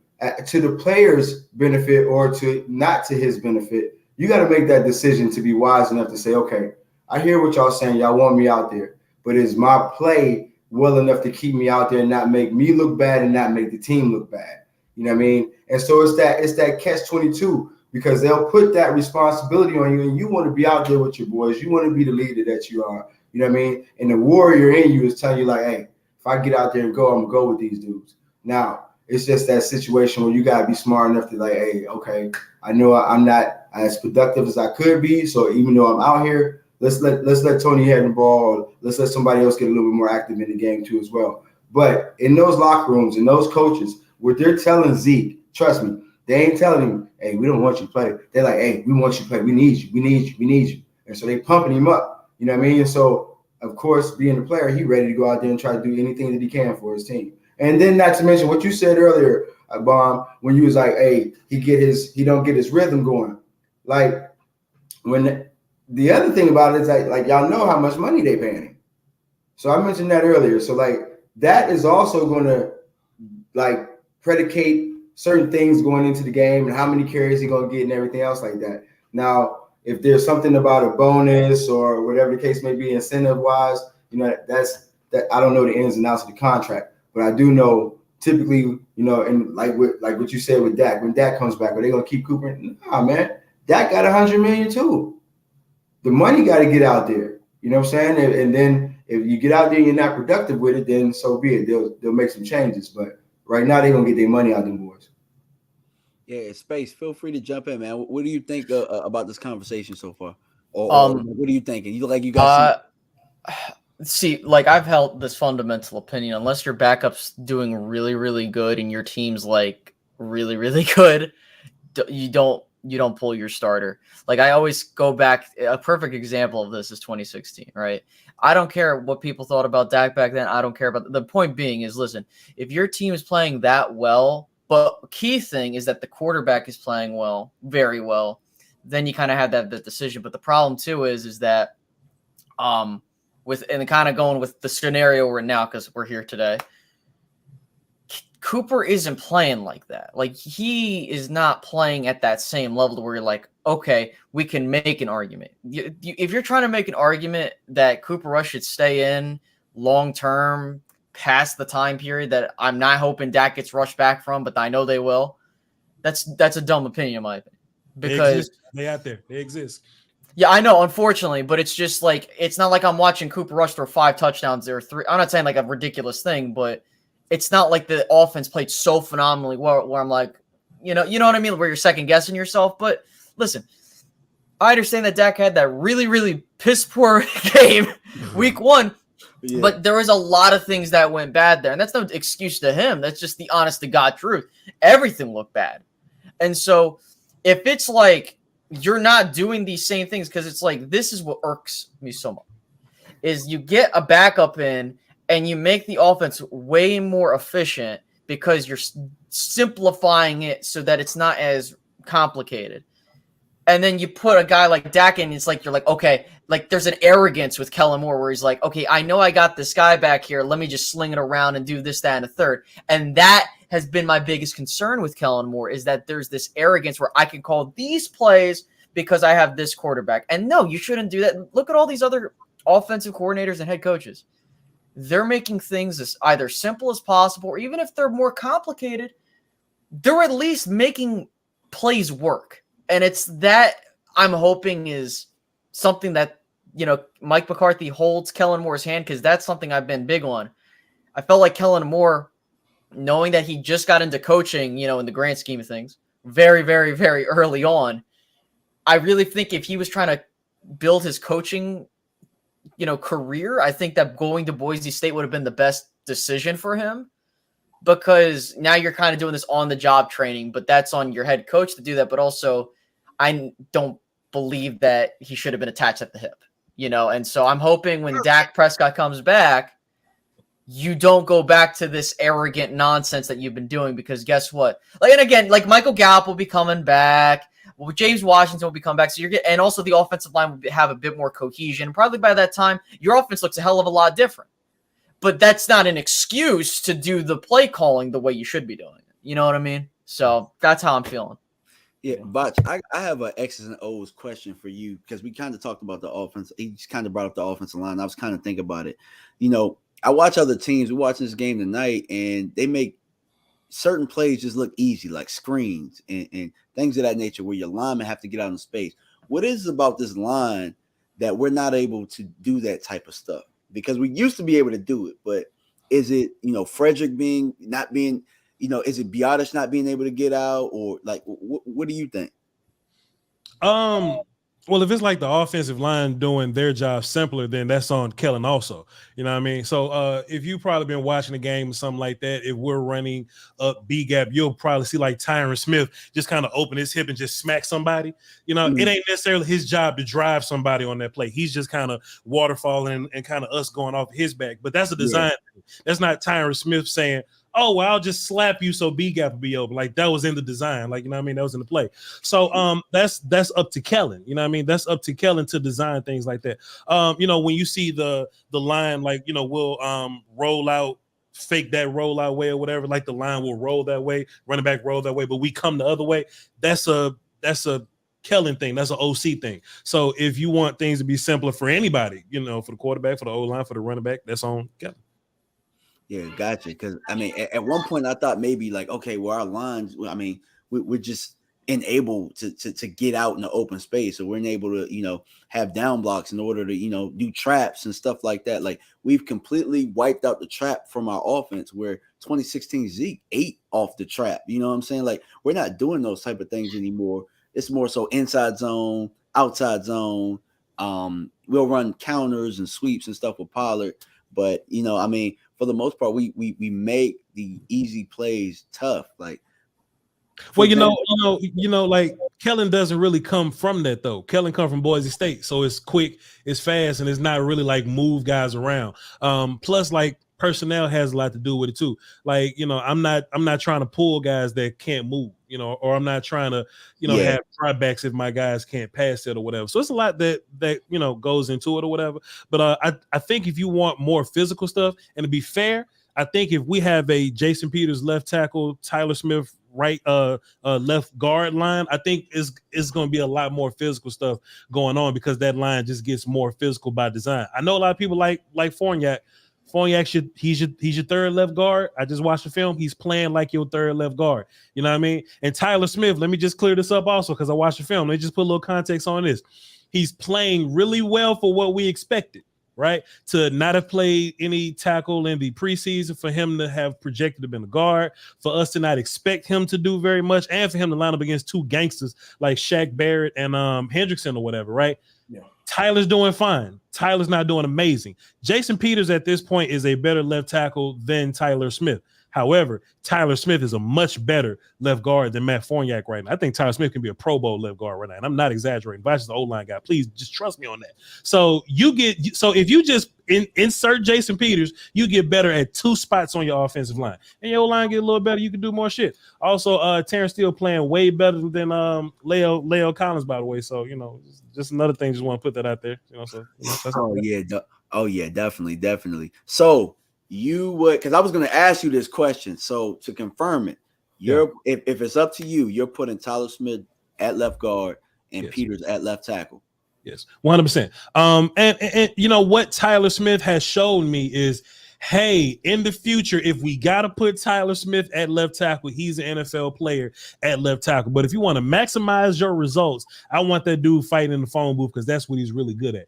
to the player's benefit or to not to his benefit, you got to make that decision to be wise enough to say, okay, I hear what y'all saying. Y'all want me out there, but is my play well enough to keep me out there and not make me look bad and not make the team look bad? You know what I mean? And so it's that catch-22. Because they'll put that responsibility on you, and you want to be out there with your boys. You want to be the leader that you are. You know what I mean? And the warrior in you is telling you, like, hey, if I get out there and go, I'm going to go with these dudes. Now, it's just that situation where you got to be smart enough to, like, hey, okay, I know I'm not as productive as I could be. So even though I'm out here, let's let Tony have the ball. Let's let somebody else get a little bit more active in the game, too, as well. But in those locker rooms and those coaches, what they're telling Zeke, trust me, they ain't telling him, hey, we don't want you to play. They're like, hey, we want you to play. We need you. We need you. We need you. And so they pumping him up. You know what I mean? And so, of course, being a player, he ready to go out there and try to do anything that he can for his team. And then not to mention what you said earlier, Bomb, when you was like, hey, he don't get his rhythm going. Like, when the other thing about it is like y'all know how much money they paying him. So I mentioned that earlier. So like that is also going to like predicate certain things going into the game and how many carries he's going to get and everything else like that. Now, if there's something about a bonus or whatever the case may be incentive-wise, you know, that I don't know the ins and outs of the contract, but I do know typically, you know, and like what you said with Dak, when Dak comes back, are they going to keep Cooper? Nah, man, Dak got $100 million too. The money got to get out there. You know what I'm saying? And then if you get out there and you're not productive with it, then so be it. They'll make some changes, but right now they're going to get their money out of them boys.
Yeah, Space, feel free to jump in, man. What do you think about this conversation so far? Or what are you thinking? You look like you got
see, like I've held this fundamental opinion, unless your backup's doing really, really good and your team's like really, really good, you don't pull your starter. Like I always go back, a perfect example of this is 2016, right? I don't care what people thought about Dak back then. I don't care about the point being is, listen, if your team is playing that well, but key thing is that the quarterback is playing well, very well, then you kind of have that decision. But the problem too is that with and kind of going with the scenario we're in now, because we're here today, Cooper isn't playing like that. Like, he is not playing at that same level where you're like, okay, we can make an argument. If you're trying to make an argument that Cooper Rush should stay in long term past the time period that I'm not hoping Dak gets rushed back from, but I know they will, that's a dumb opinion in my opinion. Because
they out there. They exist.
Yeah, I know, unfortunately, but it's just like, it's not like I'm watching Cooper Rush throw 5 touchdowns or 3. I'm not saying like a ridiculous thing, but it's not like the offense played so phenomenally well where I'm like, you know what I mean? Where you're second guessing yourself. But listen, I understand that Dak had that really, really piss poor game week 1, but there was a lot of things that went bad there. And that's no excuse to him. That's just the honest to God truth. Everything looked bad. And so if it's like, you're not doing these same things, because it's like, this is what irks me so much, is you get a backup in and you make the offense way more efficient because you're simplifying it so that it's not as complicated. And then you put a guy like Dak in, it's like, you're like, okay, like there's an arrogance with Kellen Moore where he's like, okay, I know I got this guy back here. Let me just sling it around and do this, that, and a third. And that has been my biggest concern with Kellen Moore, is that there's this arrogance where I can call these plays because I have this quarterback. And no, you shouldn't do that. Look at all these other offensive coordinators and head coaches. They're making things as either simple as possible, or even if they're more complicated, they're at least making plays work. And it's that I'm hoping is something that, Mike McCarthy holds Kellen Moore's hand, because that's something I've been big on. I felt like Kellen Moore, knowing that he just got into coaching, in the grand scheme of things, very, very, very early on, I really think if he was trying to build his coaching, career, I think that going to Boise State would have been the best decision for him, because now you're kind of doing this on the job training, but that's on your head coach to do that. But also, I don't believe that he should have been attached at the hip, and so I'm hoping when Dak Prescott comes back, you don't go back to this arrogant nonsense that you've been doing, because guess what? Like, and again, like Michael Gallup will be coming back. Well, James Washington will be coming back. So and also the offensive line will have a bit more cohesion. Probably by that time, your offense looks a hell of a lot different. But that's not an excuse to do the play calling the way you should be doing it. You know what I mean? So that's how I'm feeling.
Yeah, Botch, I have an X's and O's question for you, because we kind of talked about the offense. He just kind of brought up the offensive line. I was kind of thinking about it. I watch other teams. We watch this game tonight, and they make certain plays just look easy, like screens and things of that nature, where your linemen have to get out in space. What is it about this line that we're not able to do that type of stuff? Because we used to be able to do it, but is it, Frederick not being, is it Biotish not being able to get out, or like, what do you think?
Well, if it's like the offensive line doing their job simpler, then that's on Kellen also. You know what I mean? So if you've probably been watching a game or something like that, if we're running up B gap, you'll probably see like Tyron Smith just kind of open his hip and just smack somebody. It ain't necessarily his job to drive somebody on that play. He's just kind of waterfalling and kind of us going off his back. But that's a design thing. That's not Tyron Smith saying, oh, well, I'll just slap you so B gap will be open. Like, that was in the design. Like, that was in the play. So that's up to Kellen. That's up to Kellen to design things like that. When you see the line, like, we'll roll out, fake that rollout way or whatever, like the line will roll that way, running back roll that way, but we come the other way. That's a Kellen thing. That's an OC thing. So if you want things to be simpler for anybody, for the quarterback, for the O-line, for the running back, that's on Kellen.
Yeah, gotcha. Because at one point I thought maybe like, okay, well, our lines, we're just enabled to get out in the open space, so we're unable to have down blocks in order to do traps and stuff like that. Like, we've completely wiped out the trap from our offense, where 2016 Zeke ate off the trap. You know what I'm saying? Like, we're not doing those type of things anymore. It's more so inside zone, outside zone. We'll run counters and sweeps and stuff with Pollard, but for the most part, we make the easy plays tough. Like,
well, like Kellen doesn't really come from that though. Kellen come from Boise State, so it's quick, it's fast, and it's not really like move guys around. Plus, like, personnel has a lot to do with it too. Like, I'm not trying to pull guys that can't move, or I'm not trying to, have try backs if my guys can't pass it or whatever. So it's a lot that goes into it or whatever. But I think if you want more physical stuff, and to be fair, I think if we have a Jason Peters left tackle, Tyler Smith right left guard line, I think it's going to be a lot more physical stuff going on because that line just gets more physical by design. I know a lot of people like Fournier. Fournier he's your third left guard. I just watched the film. He's playing like your third left guard. You know what I mean? And Tyler Smith, let me just clear this up also because I watched the film. Let me just put a little context on this. He's playing really well for what we expected. Right, to not have played any tackle in the preseason, for him to have projected to be a guard, for us to not expect him to do very much, and for him to line up against two gangsters like Shaq Barrett and Hendrickson or whatever, right? Yeah. Tyler's doing fine. Tyler's not doing amazing. Jason Peters at this point is a better left tackle than Tyler Smith. However, Tyler Smith is a much better left guard than Matt Fournier right now. I think Tyler Smith can be a Pro Bowl left guard right now, and I'm not exaggerating. Vash is the O-line guy. Please just trust me on that. So if you just insert Jason Peters, you get better at two spots on your offensive line, and your O-line get a little better. You can do more shit. Also, Terrence Steele playing way better than Leo Collins, by the way. So just another thing. Just want to put that out there.
Definitely. So. You would, because I was going to ask you this question. So to confirm it, if it's up to you, you're putting Tyler Smith at left guard and Peters at left tackle.
Yes, 100%. And you know what Tyler Smith has shown me is, hey, in the future, if we got to put Tyler Smith at left tackle, he's an NFL player at left tackle. But if you want to maximize your results, I want that dude fighting in the phone booth because that's what he's really good at.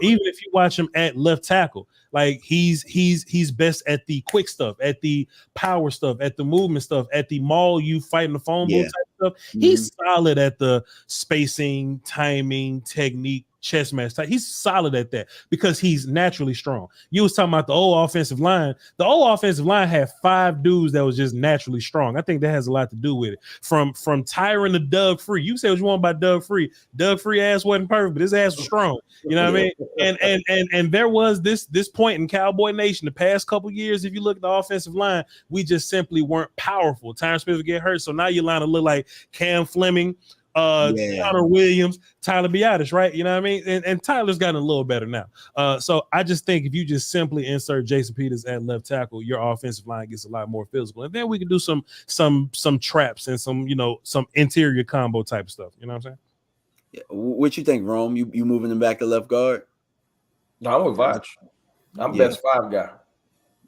Even if you watch him at left tackle, like he's best at the quick stuff, at the power stuff, at the movement stuff, at the maul you fight in the phone booth type stuff. Mm-hmm. He's solid at the spacing, timing, technique, chess match type. He's solid at that because he's naturally strong. You was talking about the old offensive line. The old offensive line had 5 dudes that was just naturally strong. I think that has a lot to do with it. From Tyron to Doug Free. You say what you want about Doug Free. Doug Free ass wasn't perfect, but his ass was strong. You know what I mean? And there was this point in Cowboy Nation the past couple years. If you look at the offensive line, we just simply weren't powerful. Tyron Smith would get hurt, so now your line will look like Cam Fleming, Connor Williams, Tyler Biadasz, right? You know what I mean? And Tyler's gotten a little better now. So I just think if you just simply insert Jason Peters at left tackle, your offensive line gets a lot more physical. And then we can do some traps and some interior combo type stuff. You know what I'm saying?
Yeah. What you think, Rome? You moving them back to left guard?
No, I'm with Vach. I'm best 5 guy.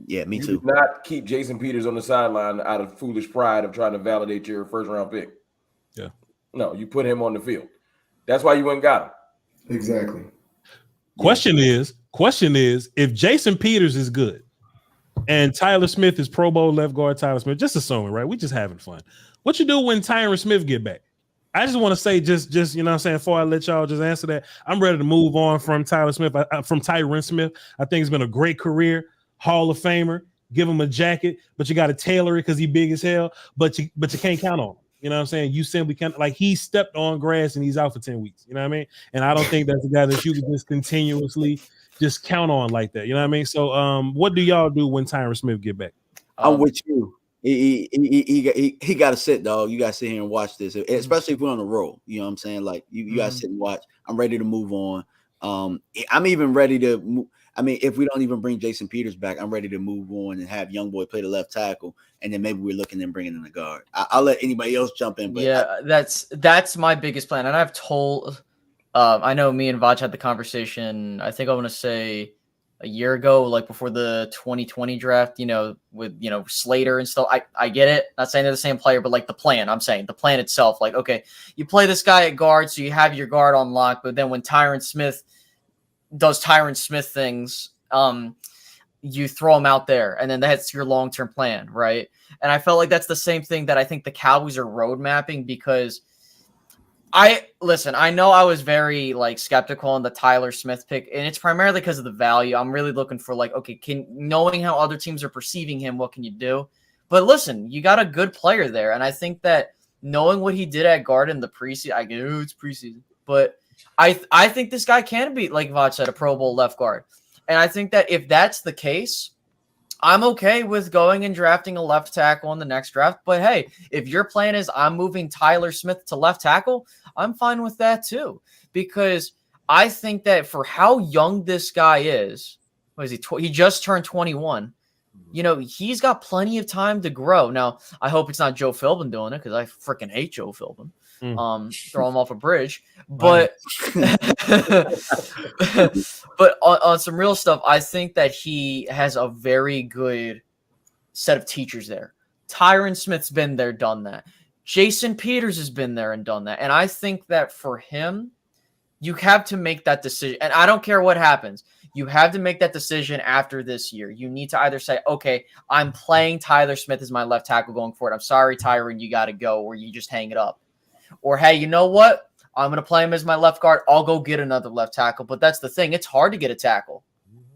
Yeah, me too.
You do not keep Jason Peters on the sideline out of foolish pride of trying to validate your first round pick.
Yeah.
No, you put him on the field. That's why you went and got him.
Exactly.
Question is, if Jason Peters is good and Tyler Smith is Pro Bowl left guard, Tyler Smith, just assuming, right? We just having fun. What you do when Tyron Smith get back? I just want to say, just you know what I'm saying, before I let y'all just answer that, I'm ready to move on from Tyler Smith, from Tyron Smith. I think it's been a great career, Hall of Famer. Give him a jacket, but you got to tailor it because he's big as hell, but you can't count on him. You know what I'm saying? You simply can't, like, he stepped on grass and he's out for 10 weeks. You know what I mean? And I don't think that's a guy that you can just continuously just count on like that. You know what I mean? So what do y'all do when Tyron Smith get back?
I'm with you. He got to sit, dog. You got to sit here and watch this, especially if we're on the roll. You know what I'm saying? Like, you got to sit and watch. I'm ready to move on. I'm even ready to move. I mean, if we don't even bring Jason Peters back, I'm ready to move on and have Young Boy play the left tackle, and then maybe we're looking and bringing in the guard. I'll let anybody else jump in. But
that's my biggest plan, and I've told. I know me and Vach had the conversation. I think I want to say a year ago, like before the 2020 draft. With Slater and stuff. I get it. Not saying they're the same player, but like the plan. I'm saying the plan itself. Like, okay, you play this guy at guard, so you have your guard on lock. But then when Tyron Smith does Tyron Smith things, you throw him out there, and then that's your long-term plan, right? And I felt like that's the same thing that I think the Cowboys are road mapping, because I know I was very skeptical on the Tyler Smith pick, and it's primarily because of the value. I'm really looking for knowing how other teams are perceiving him, what can you do? But listen, you got a good player there, and I think that knowing what he did at guard in the preseason, I get it's preseason, but I think this guy can be, like Vach said, a Pro Bowl left guard. And I think that if that's the case, I'm okay with going and drafting a left tackle in the next draft. But hey, if your plan is I'm moving Tyler Smith to left tackle, I'm fine with that too. Because I think that for how young this guy is, what is he? He just turned 21. he's got plenty of time to grow. Now, I hope it's not Joe Philbin doing it because I freaking hate Joe Philbin. Throw him off a bridge. But but on some real stuff, I think that he has a very good set of teachers there. Tyron Smith's been there, done that. Jason Peters has been there and done that. And I think that for him, you have to make that decision. And I don't care what happens. You have to make that decision after this year. You need to either say, okay, I'm playing Tyler Smith as my left tackle going forward. I'm sorry, Tyron, you got to go, or you just hang it up. Or, hey, you know what? I'm going to play him as my left guard. I'll go get another left tackle. But that's the thing. It's hard to get a tackle.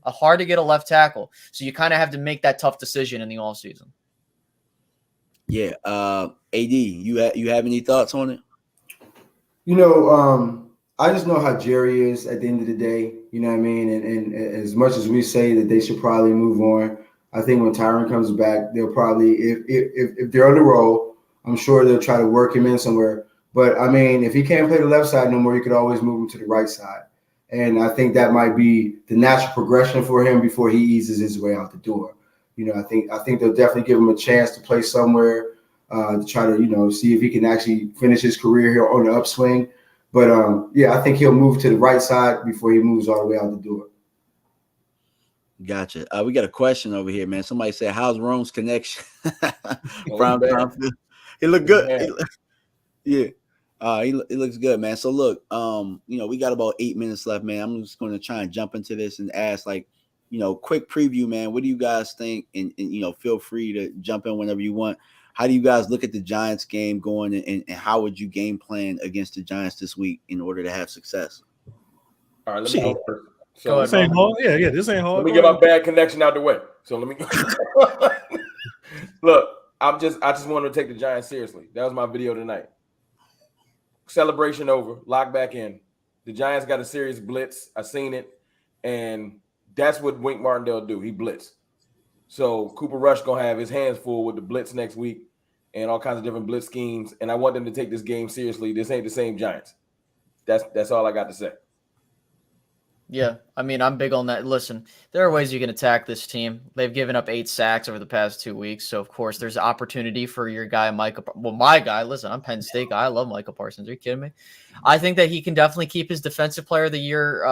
Hard to get a left tackle. So you kind of have to make that tough decision in the offseason.
Yeah. AD, you have any thoughts on it?
I just know how Jerry is at the end of the day. You know what I mean? And as much as we say that they should probably move on, I think when Tyron comes back, they'll probably, if they're on the roll, I'm sure they'll try to work him in somewhere. But, I mean, if he can't play the left side no more, you could always move him to the right side. And I think that might be the natural progression for him before he eases his way out the door. I think they'll definitely give him a chance to play somewhere to try to, see if he can actually finish his career here on the upswing. But, I think he'll move to the right side before he moves all the way out the door.
Gotcha. We got a question over here, man. Somebody said, how's Rome's connection? He looked good. He looks good, man. So, look, we got about 8 minutes left, man. I'm just going to try and jump into this and ask, quick preview, man. What do you guys think? And feel free to jump in whenever you want. How do you guys look at the Giants game going, and how would you game plan against the Giants this week in order to have success?
All right, let me go first.
So this ain't hard. Yeah, this ain't hard.
Let me get my bad connection out the way. So let me look. I just wanted to take the Giants seriously. That was my video tonight. Celebration over. Lock back in. The Giants got a serious blitz. I seen it, and that's what Wink Martindale do. He blitz. So Cooper Rush gonna have his hands full with the blitz next week and all kinds of different blitz schemes. And I want them to take this game seriously. This ain't the same Giants. That's all I got to say.
Yeah, I mean, I'm big on that. Listen, there are ways you can attack this team. They've given up 8 sacks over the past 2 weeks. So, of course, there's opportunity for your guy, Micah. Well, my guy, listen, I'm Penn State guy. I love Micah Parsons. Are you kidding me? I think that he can definitely keep his Defensive Player of the Year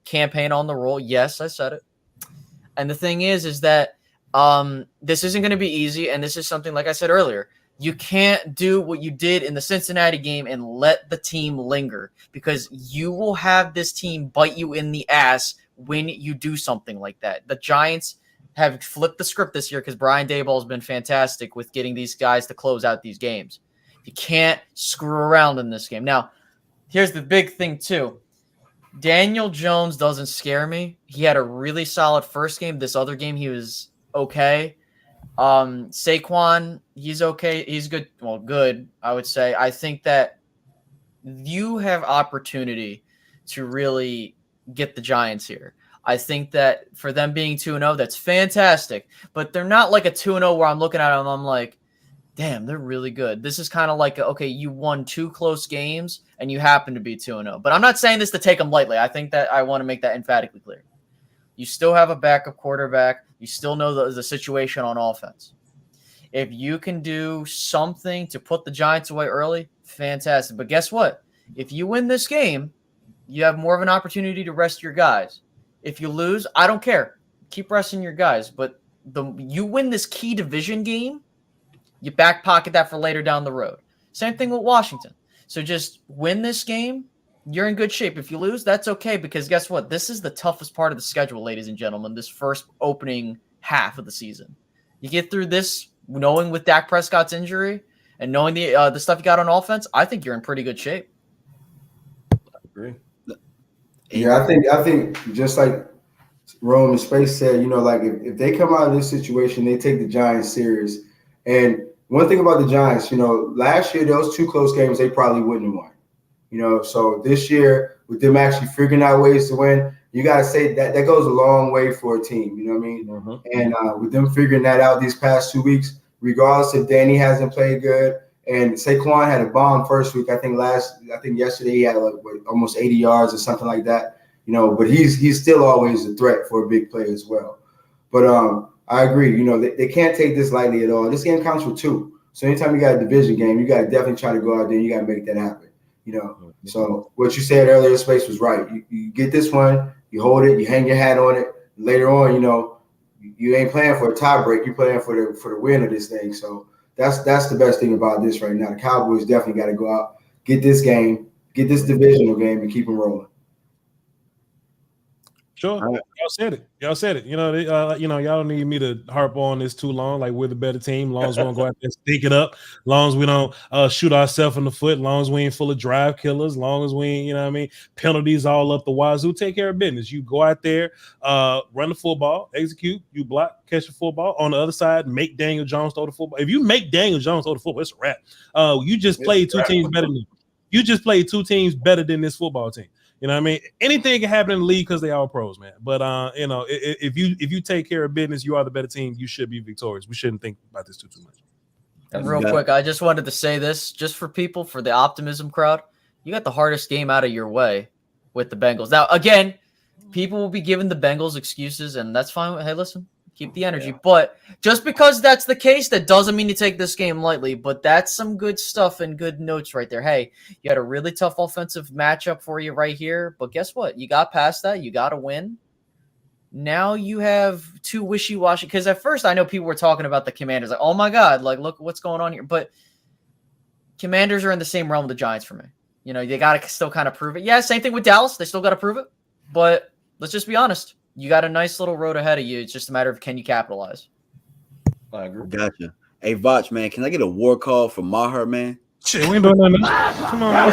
campaign on the roll. Yes, I said it. And the thing is that this isn't going to be easy. And this is something, like I said earlier, you can't do what you did in the Cincinnati game and let the team linger, because you will have this team bite you in the ass when you do something like that. The Giants have flipped the script this year because Brian Daboll has been fantastic with getting these guys to close out these games. You can't screw around in this game. Now, here's the big thing too. Daniel Jones doesn't scare me. He had a really solid first game. This other game, he was okay. Saquon, he's okay. He's good. Well, good, I would say. I think that you have opportunity to really get the Giants here. I think that for them being 2-0, that's fantastic. But they're not like a 2-0 where I'm looking at them, I'm like, damn, they're really good. This is kind of like, okay, you won 2 close games and you happen to be 2-0. But I'm not saying this to take them lightly. I think that I want to make that emphatically clear. You still have a backup quarterback. You still know the situation on offense. If you can do something to put the Giants away early, fantastic. But guess what? If you win this game, you have more of an opportunity to rest your guys. If you lose, I don't care. Keep resting your guys. But you win this key division game, you back pocket that for later down the road. Same thing with Washington. So just win this game. You're in good shape. If you lose, that's okay, because guess what? This is the toughest part of the schedule, ladies and gentlemen, this first opening half of the season. You get through this knowing with Dak Prescott's injury and knowing the stuff you got on offense, I think you're in pretty good shape.
I agree.
Yeah, I think just like Rome and Space said, like if they come out of this situation, they take the Giants serious. And one thing about the Giants, last year, those 2 close games, they probably wouldn't have won. So this year, with them actually figuring out ways to win, you got to say that goes a long way for a team. You know what I mean? Mm-hmm. And with them figuring that out these past 2 weeks, regardless if Danny hasn't played good, and Saquon had a bomb first week. I think yesterday he had almost 80 yards or something like that. But he's still always a threat for a big play as well. But I agree. You know, they can't take this lightly at all. This game counts for 2. So anytime you got a division game, you got to definitely try to go out there. You got to make that happen. You know, so what you said earlier, Space, was right. You get this one, you hold it, you hang your hat on it. Later on, you know, you ain't playing for a tie break. You're playing for the win of this thing. So that's the best thing about this right now. The Cowboys definitely got to go out, get this game, get this divisional game, and keep them rolling.
Sure, y'all said it. You know, y'all don't need me to harp on this too long. Like, we're the better team. As long as we don't go out there and stink it up. As long as we don't shoot ourselves in the foot. As long as we ain't full of drive killers. As long as we ain't, you know what I mean, penalties all up the wazoo. Take care of business. You go out there, run the football, execute. You block, catch the football. On the other side, make Daniel Jones throw the football. If you make Daniel Jones throw the football, it's a wrap. You just played 2 teams better than you just played 2 teams better than this football team. You know what I mean? Anything can happen in the league because they all pros, man. But you know, if you take care of business, you are the better team. You should be victorious. We shouldn't think about this too much.
And real quick, I just wanted to say this just for people, for the optimism crowd. You got the hardest game out of your way with the Bengals. Now, again, people will be giving the Bengals excuses, and that's fine. Hey, listen, keep the energy. Yeah. But just because that's the case, that doesn't mean you take this game lightly. But that's some good stuff and good notes right there. Hey, you had a really tough offensive matchup for you right here. But guess what? You got past that. You got to win. Now you have 2 wishy-washy. Because at first, I know people were talking about the Commanders. Like, oh, my God, like, look what's going on here. But Commanders are in the same realm of the Giants for me. You know, they got to still kind of prove it. Yeah, same thing with Dallas. They still got to prove it. But let's just be honest. You got a nice little road ahead of you. It's just a matter of, can you capitalize? I agree.
Gotcha. Hey, Voch, man, can I get a war call from Maher, man?
Shit, we ain't doing nothing. Come on. I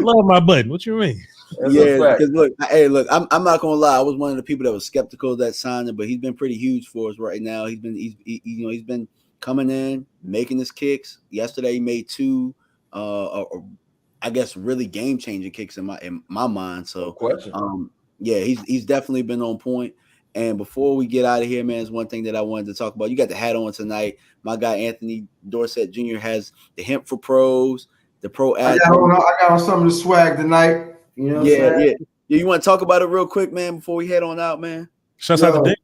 love my button. What you mean?
Yeah, because look, I'm not gonna lie. I was one of the people that was skeptical of that signing, but he's been pretty huge for us right now. He's been coming in, making his kicks. Yesterday, he made 2. I guess really game-changing kicks in my mind. So, yeah, he's definitely been on point. And before we get out of here, man, there's one thing that I wanted to talk about. You got the hat on tonight. My guy Anthony Dorsett Jr. has the Hemp for Pros, the Pro Ad.
I got on some of the swag tonight. You know what I'm saying?
Yeah. You want to talk about it real quick, man, before we head on out, man?
Shouts out to Dick.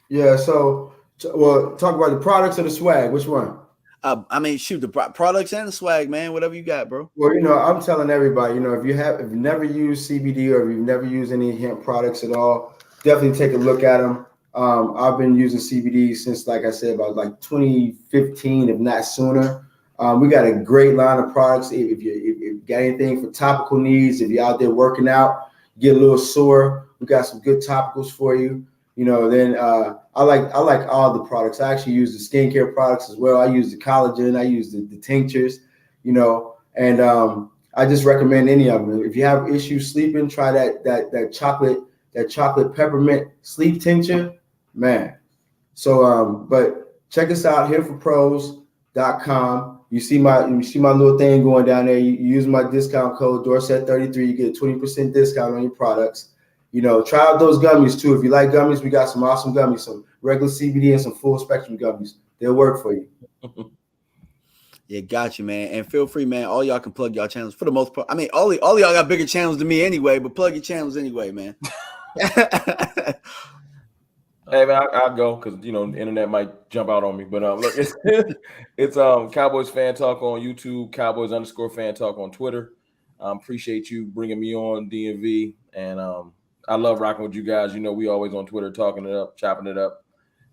Yeah. So, talk about the products or the swag. Which one?
I mean, shoot, the products and the swag, man. Whatever you got, bro.
Well, you know, I'm telling everybody, you know, if you've never used CBD or if you've never used any hemp products at all, definitely take a look at them. I've been using CBD since, like I said, about like 2015, if not sooner. We got a great line of products. If you got anything for topical needs, if you're out there working out, get a little sore, we got some good topicals for you. You know, then I like all the products. I actually use the skincare products as well. I use the collagen. I use the tinctures, you know, and I just recommend any of them. If you have issues sleeping, try that chocolate peppermint sleep tincture, man. So, but check us out, hereforpros.com. You see my little thing going down there. You use my discount code Dorsett33. You get a 20% discount on your products. You know, try out those gummies too. If you like gummies, we got some awesome gummies, some regular CBD and some full spectrum gummies. They'll work for you.
Yeah, got you, man. And feel free, man. All y'all can plug y'all channels for the most part. I mean, all y'all got bigger channels than me anyway, but plug your channels anyway, man.
Hey, man, I'll go because, you know, the internet might jump out on me. But look, it's Cowboys Fan Talk on YouTube, Cowboys_Fan Talk on Twitter. Appreciate you bringing me on, DMV, and I love rocking with you guys. You know, we always on Twitter talking it up, chopping it up.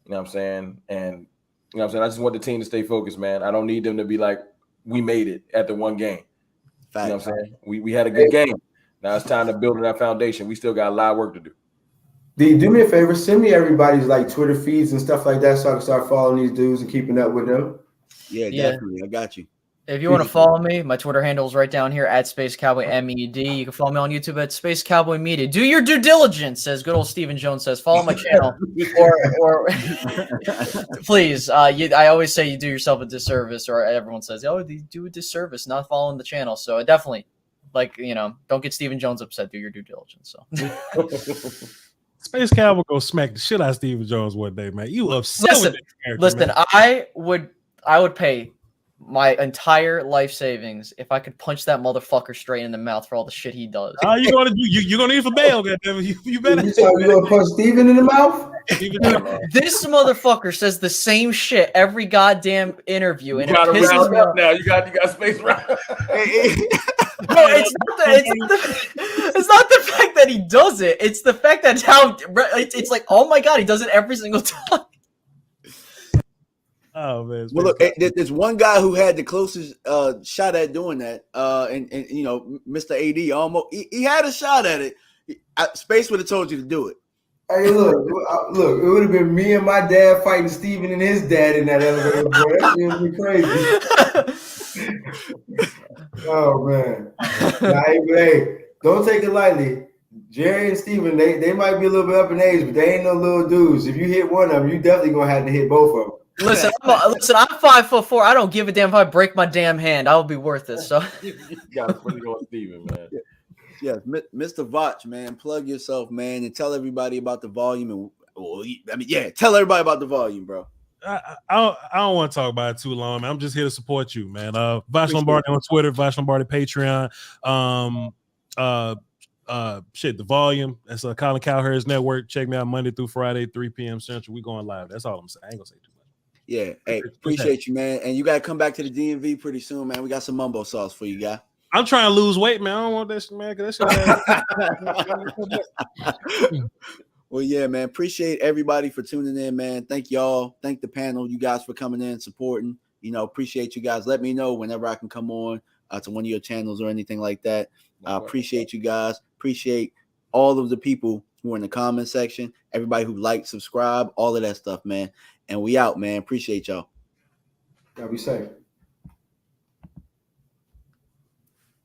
You know what I'm saying? And, you know what I'm saying? I just want the team to stay focused, man. I don't need them to be like, we made it at the one game. Fact. You know what I'm saying? We had a good game. Now it's time to build on that foundation. We still got a lot of work to do.
Do me a favor, send me everybody's like Twitter feeds and stuff like that so I can start following these dudes and keeping up with them.
Yeah, definitely. I got you.
If you want to follow me, my Twitter handle is right down here at Space Cowboy MED. You can follow me on YouTube at Space Cowboy Media. Do your due diligence, as good old Stephen Jones says. Follow my channel, or please. I always say you do yourself a disservice, or everyone says, "Oh, you do a disservice not following the channel." So definitely, don't get Stephen Jones upset. Do your due diligence. So.
Space Cowboy go smack the shit out of Stephen Jones one day, man. You upset?
Listen. I would pay my entire life savings if I could punch that motherfucker straight in the mouth for all the shit he does.
How you gonna do? You gonna need for bail, goddamn it. You better.
You gonna punch Steven in the mouth?
Dude, this motherfucker says the same shit every goddamn interview, and
You got to
it pisses
round
me
up
off.
now. You got space round.
No, it's not the fact that he does it. It's the fact that how it's like, oh my god, he does it every single time.
Oh man.
Well, look, there's one guy who had the closest shot at doing that, and you know, Mr. AD almost he had a shot at it. Space would have told you to do it.
Hey, look, it would have been me and my dad fighting Steven and his dad in that elevator, boy. That shit would be crazy. Oh man. Nah, hey, don't take it lightly. Jerry and Steven, they might be a little bit up in age, but they ain't no little dudes. If you hit one of them, you definitely gonna have to hit both of them.
Listen, I'm 5'4". I don't give a damn if I break my damn hand. I'll be worth it. So
You got to put it on Steven, man.
Yes, Mr. Vach, man, plug yourself, man, and tell everybody about the volume. And tell everybody about the volume, bro.
I don't want to talk about it too long, man. I'm just here to support you, man. Vash Lombardi on Twitter, Vash Lombardi Patreon. The volume. That's Colin Cowherd's network. Check me out Monday through Friday, 3 p.m. Central. We going live. That's all I'm saying. I ain't gonna say too much.
Yeah, hey, appreciate you, man. And you gotta come back to the DMV pretty soon, man. We got some mumbo sauce for you, guy.
I'm trying to lose weight, man. I don't want that shit, man.
Well, yeah, man. Appreciate everybody for tuning in, man. Thank y'all. Thank the panel, you guys, for coming in, supporting. You know, appreciate you guys. Let me know whenever I can come on to one of your channels or anything like that. I appreciate you guys. Appreciate all of the people who are in the comment section. Everybody who liked, subscribe, all of that stuff, man. And we out, man. Appreciate y'all.
Gotta be safe.